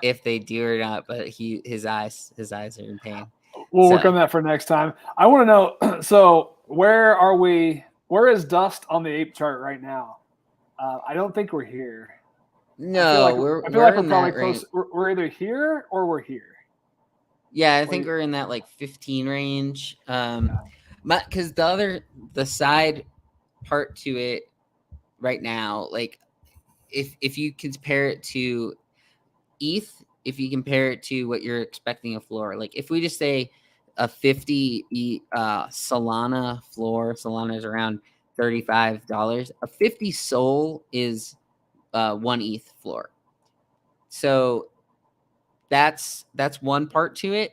if they do or not, but his eyes are in pain. We'll work on So that for next time. I want to know. So where are we? Where is dust on the ape chart right now? I don't think we're here. I feel no, like we're I feel we're like we're in probably that range. close. We're either here or we're here. Yeah, I What do think you, we're in that like 15 range. yeah. Because the side part to it right now, like if you compare it to ETH, if you compare it to what you're expecting a floor, like if we just say a 50 Solana floor, Solana is around $35. A 50 Sol is 1 ETH floor. So that's one part to it.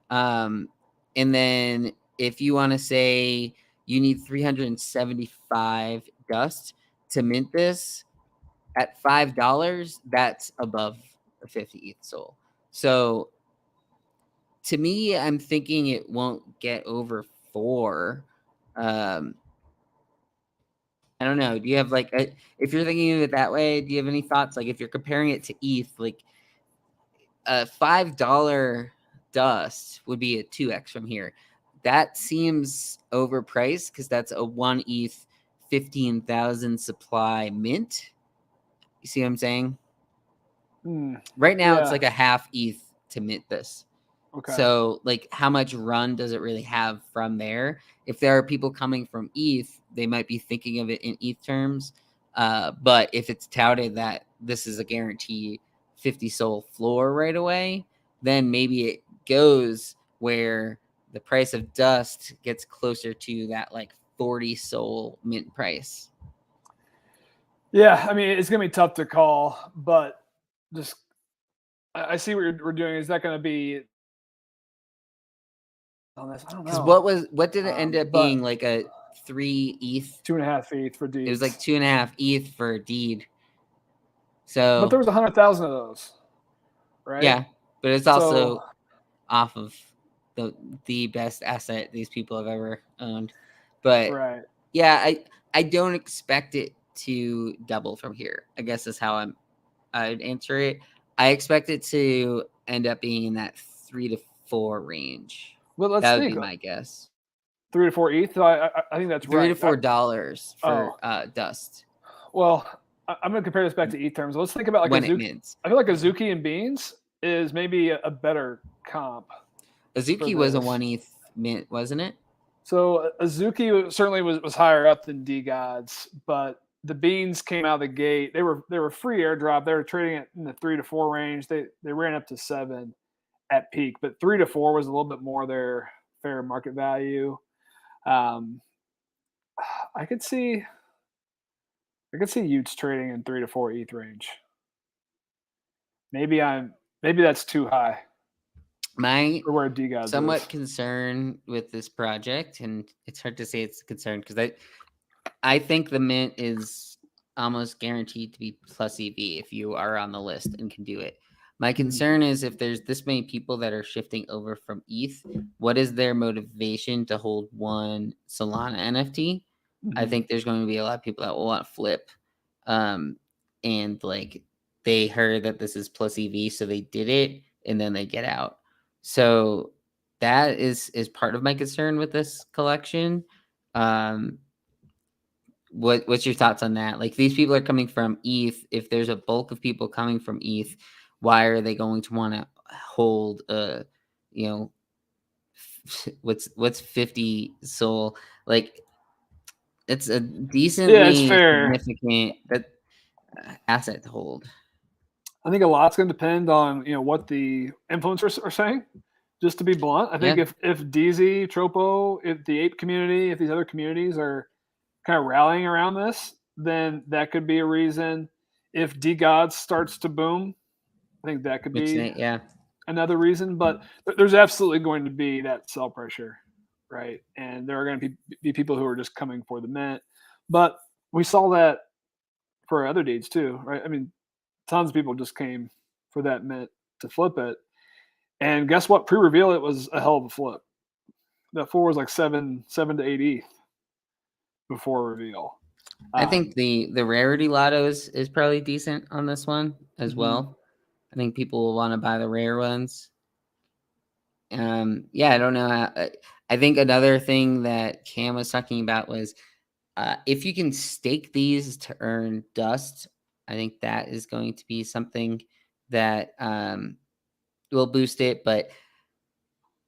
And then if you want to say you need 375 dust to mint this at $5, that's above a 50 ETH Sol. So to me, I'm thinking it won't get over 4. Um, I don't know. Do you have like if you're thinking of it that way? Do you have any thoughts? Like if you're comparing it to ETH, like a $5 dust would be a 2x from here. That seems overpriced because that's a 1 ETH 15,000 supply mint. You see what I'm saying? Mm, Right now, it's yeah. like a half ETH to mint this. Okay. So, like, how much run does it really have from there? If there are people coming from ETH, they might be thinking of it in ETH terms. But if it's touted that this is a guarantee 50 Sol floor right away, then maybe it goes where the price of dust gets closer to that like 40 Sol mint price. Yeah. I mean, it's gonna be tough to call, but just I see what we're doing. Is that going to be on this? I don't Because know. what did it end up But being, like a 3 ETH? 2.5 ETH for It was like deeds. 2.5 ETH for a deed. But there So was 100,000 of those, right? yeah, but it's So also off of the best asset these people have ever owned. But right. yeah, I don't expect it to double from here. I guess is how I'd answer it. I expect it to end up being in that 3 to 4 range. But let's That would think be my guess. 3 to 4 ETH. I think that's Three to right. four dollars Oh for dust well, I'm going to compare this back to ETH terms. Let's think about like a when it Zuki. mints. I feel like a Zuki and Beans is maybe a better comp for Azuki was a this. 1 ETH mint, wasn't it? So Azuki certainly was higher up than D Gods, but the Beans came out of the gate. They were free airdrop. They were trading it in the 3 to 4 range. They ran up to 7 at peak, but 3 to 4 was a little bit more their fair market value. Um, I could see Utes trading in 3 to 4 ETH range. Maybe that's too high My for where D Gods is. somewhat concern with this project, and it's hard to say it's a concern because I think the mint is almost guaranteed to be plus EV if you are on the list and can do it. My Mhm. concern is if there's this many people that are shifting over from ETH, what is their motivation to hold one Solana NFT? I Mhm. think there's going to be a lot of people that will want to flip. Um, and like they heard that this is plus EV, so they did it and then they get out. So that is part of my concern with this collection. Um, what's your thoughts on that? Like these people are coming from ETH. If there's a bulk of people coming from ETH, why are they going to want to hold you know, what's 50 Sol? Like it's a Yeah, it's decently fair. significant asset to hold. I think a lot's going to depend on what the influencers are saying. Just to be blunt, I think Yeah, if DZ, Tropo, if the ape community, if these other communities are kind of rallying around this, then that could be a reason. If D Gods starts to boom, I think that could which be yeah, another reason. But there's absolutely going to be that sell pressure, right? And there are going to be people who are just coming for the mint. But we saw that for other deeds too, right? I mean, tons of people just came for that mint to flip it. And guess what? Pre-reveal, it was a hell of a flip. That four was like seven to eight ETH before reveal. I think Um, the rarity lotto is probably decent on this one as mhm. well. I think people will want to buy the rare ones. Yeah, I don't know. I think another thing that Cam was talking about was if you can stake these to earn dust, I think that is going to be something that will boost it. But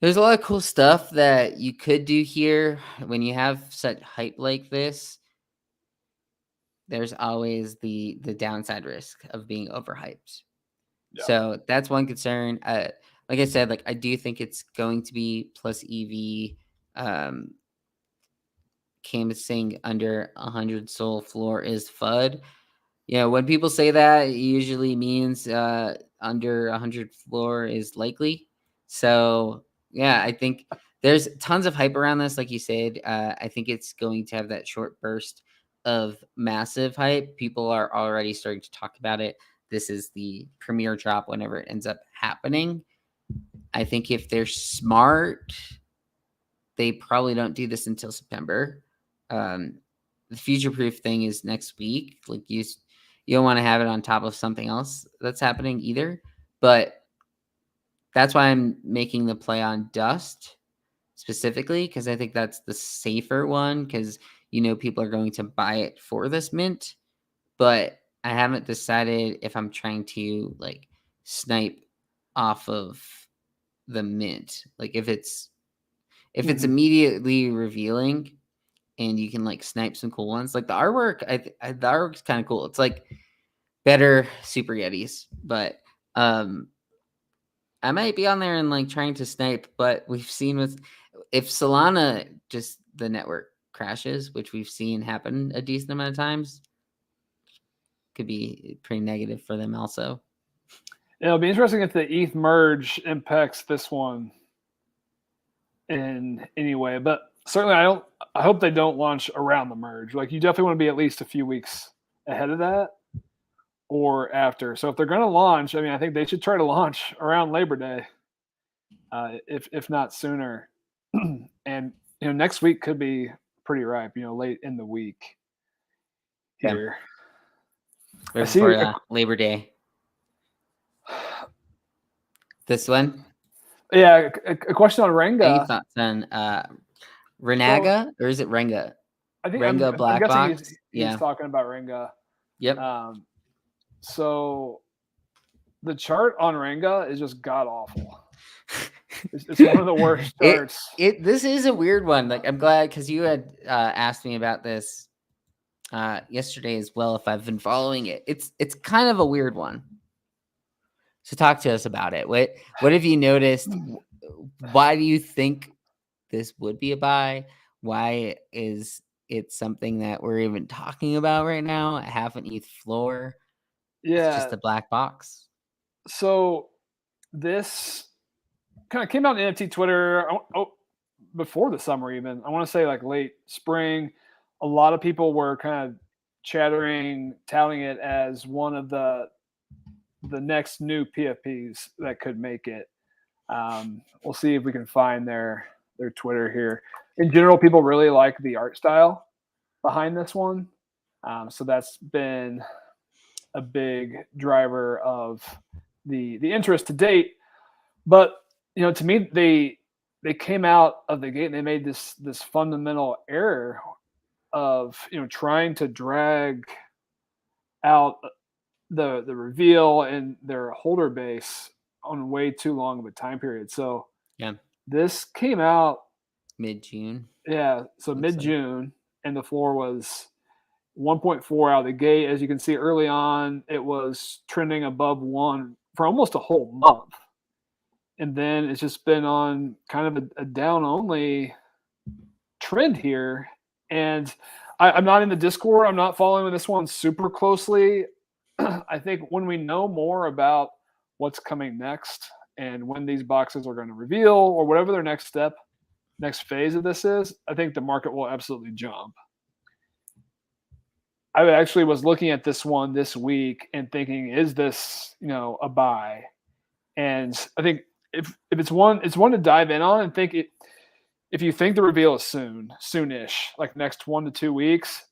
there's a lot of cool stuff that you could do here when you have such hype like this. There's always the downside risk of being overhyped. Yeah. So that's one concern. Like I said, like I do think it's going to be plus EV. Canvassing under 100 soul floor is FUD. When people say that, it usually means under 100 floor is likely. So, yeah, I think there's tons of hype around this. Like you said, I think it's going to have that short burst of massive hype. People are already starting to talk about it. This is the premier drop whenever it ends up happening. I think if they're smart, they probably don't do this until September. Um, the future proof thing is next week. Like you don't want to have it on top of something else that's happening either. But that's why I'm making the play on Dust specifically because I think that's the safer one because people are going to buy it for this mint. But I haven't decided if I'm trying to like snipe off of the mint. Like if it's Mm-hmm. immediately revealing and you can like snipe some cool ones. Like the artwork, the artwork's kind of cool. It's like better Super Yetis, but um, I might be on there and like trying to snipe. But we've seen with if Solana just the network crashes, which we've seen happen a decent amount of times, could be pretty negative for them also. It'll be interesting if the ETH merge impacts this one in any way, but certainly I don't. I hope they don't launch around the merge. Like you definitely want to be at least a few weeks ahead of that or after. So if they're going to launch, I mean, I think they should try to launch around Labor Day, if not sooner. And next week could be pretty ripe. Late in the week Yeah, here. I right see. before Labor Day. This one. Yeah, a question on Any Renga. thoughts on So Renaga or is it Renga? I think Renga I'm Black guessing Box. he's Yeah. talking about Renga. Yep. Um, so the chart on Renga is just god awful. It's one of the worst it charts. this is a weird one. Like I'm glad because you had asked me about this yesterday as well. If I've been following it, it's kind of a weird one. So talk to us about it. What have you noticed? Why do you think this would be a buy? Why is it something that we're even talking about right now? I have an ETH floor. It's just Yeah. a black box. So this kind of came out in NFT Twitter before the summer, even. I want to say like late spring. A lot of people were kind of chattering, touting it as one of the the next new PFPs that could make it. We'll see if we can find their Twitter here. In general, people really like the art style behind this one, so that's been a big driver of the interest to date. But to me, they came out of the gate and they made this fundamental error of trying to drag out the reveal and their holder base on way too long of a time period. So Yeah. this came out Mid-June. yeah, so Looks like. mid-June, and the floor was 1.4 out of the gate. As you can see early on, it was trending above 1 for almost a whole month. And then it's just been on kind of a down only trend here. And I'm not in the Discord. I'm not following this one super closely. I think when we know more about what's coming next and when these boxes are going to reveal or whatever their next step, next phase of this is, I think the market will absolutely jump. I actually was looking at this one this week and thinking, is this, a buy? And I think if it's one to dive in on and think it. If you think the reveal is soonish, like next 1 to 2 weeks,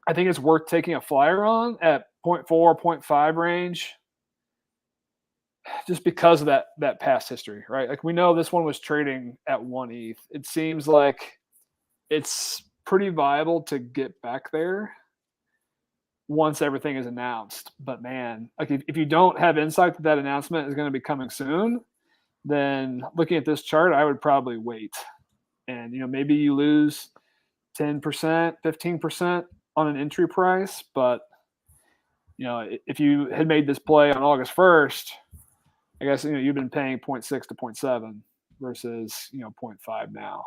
I think it's worth taking a flyer on at 0.4, 0.5 range, just because of that past history, right? Like we know this one was trading at 1 ETH. It seems like it's pretty viable to get back there once everything is announced. But man, like if you don't have insight that announcement is going to be coming soon, then looking at this chart, I would probably wait. And maybe you lose 10%, 15% on an entry price, but if you had made this play on August 1st, I guess you've been paying 0.6 to 0.7 versus 0.5 now.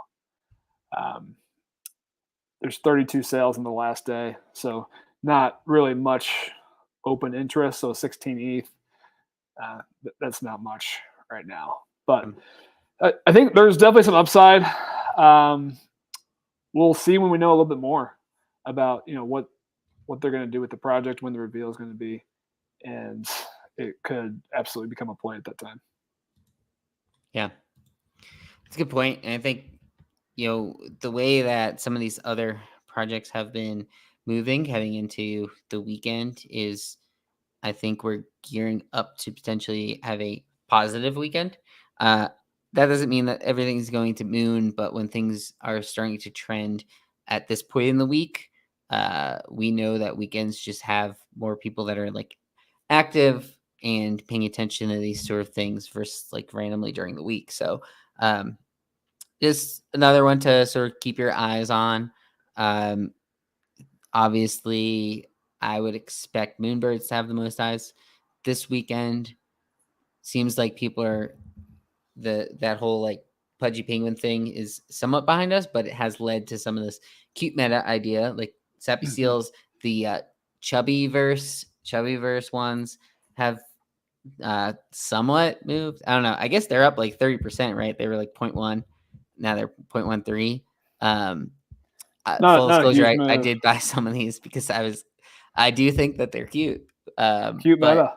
There's 32 sales in the last day, so not really much open interest. So 16 ETH, that's not much right now. But I think there's definitely some upside. We'll see when we know a little bit more about what they're going to do with the project, when the reveal is going to be, and it could absolutely become a play at that time. Yeah, it's a good point. And I think the way that some of these other projects have been moving heading into the weekend is, I think we're gearing up to potentially have a positive weekend. That doesn't mean that everything's going to moon, but when things are starting to trend at this point in the week, we know that weekends just have more people that are like active and paying attention to these sort of things versus like randomly during the week. So, just another one to sort of keep your eyes on. Um, Obviously, I would expect Moonbirds to have the most eyes this weekend. Seems like people are that whole like pudgy penguin thing is somewhat behind us, but it has led to some of this cute meta idea, like Sappy Seals. The chubbyverse ones have somewhat moved. I don't know. I guess they're up like 30%, right? They were like 0.1. Now they're 0.13. Full Not a disclosure, huge I move. did buy some of these because I do think that they're cute. Cute But meta.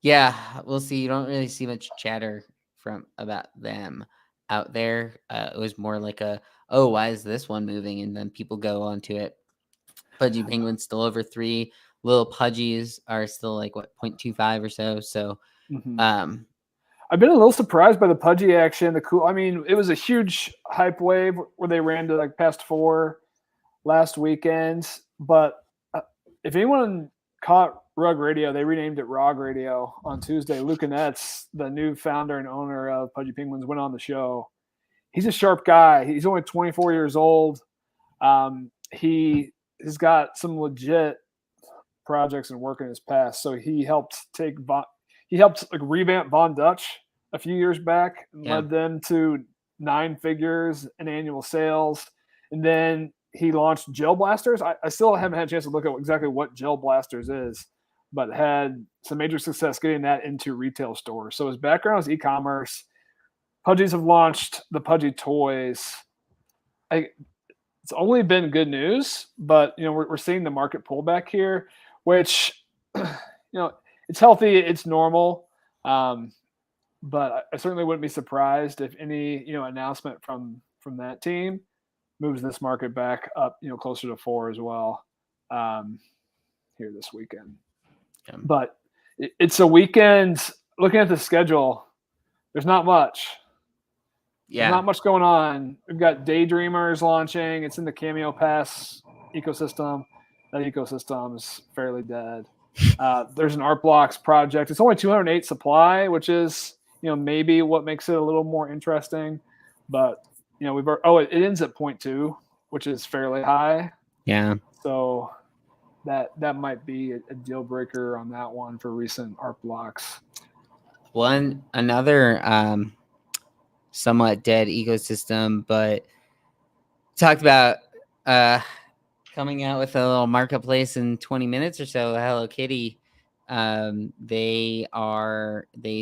yeah, we'll see. You don't really see much chatter from about them out there. It was more like oh, why is this one moving? And then people go onto it. Pudgy Penguin's still over 3. Little Pudgies are still like 0.25 or so. So I've been a little surprised by the pudgy action. It was a huge hype wave where they ran to like past 4 last weekend. But if anyone caught Rug Radio, they renamed it Rog Radio on Tuesday. Lucanets, the new founder and owner of Pudgy Penguins, went on the show. He's a sharp guy. He's only 24 years old. He has got some legit projects and work in his past. So he helped revamp Von Dutch a few years back and led them to 9 figures in annual sales. And then he launched Gel Blasters. I still haven't had a chance to look at exactly what Gel Blasters is, but had some major success getting that into retail stores. So his background is e-commerce. Pudgies have launched the Pudgy toys. It's only been good news, but we're seeing the market pullback here, which it's healthy, it's normal. But I certainly wouldn't be surprised if any announcement from that team moves this market back up closer to 4 as well, um, here this weekend. Yeah. But it's a weekend. Looking at the schedule, there's not much. There's Yeah. not much going on. We've got Daydreamers launching. It's in the Cameo Pass ecosystem. That ecosystem is fairly dead. There's an Art Blocks project. It's only 208 supply, which is maybe what makes it a little more interesting. But it ends at 0.2, which is fairly high. Yeah. So that might be a deal breaker on that one for recent Art Blocks. Another somewhat dead ecosystem, but talked about coming out with a little marketplace in 20 minutes or so. Hello Kitty, they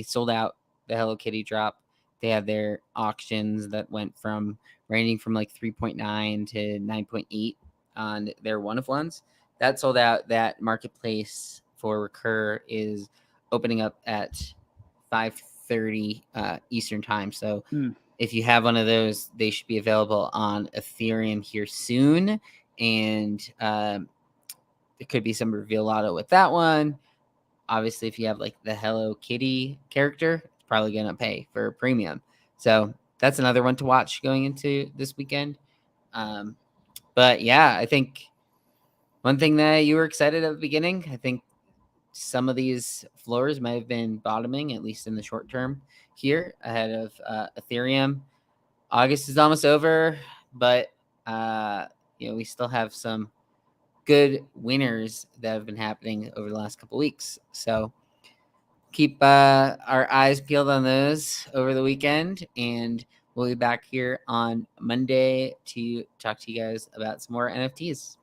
sold out the Hello Kitty drop. They have their auctions that went from ranging from like 3.9 to 9.8 on their one of ones. That sold out. That marketplace for Recur is opening up at 5:30 Eastern time. So if you have one of those, they should be available on Ethereum here soon. And there could be some reveal auto with that one. Obviously, if you have like the Hello Kitty character, it's probably going to pay for a premium. So that's another one to watch going into this weekend. But yeah, I think one thing that you were excited at the beginning, I think some of these floors might have been bottoming, at least in the short term here ahead of Ethereum. August is almost over, but we still have some good winners that have been happening over the last couple weeks. So keep our eyes peeled on those over the weekend, and we'll be back here on Monday to talk to you guys about some more NFTs.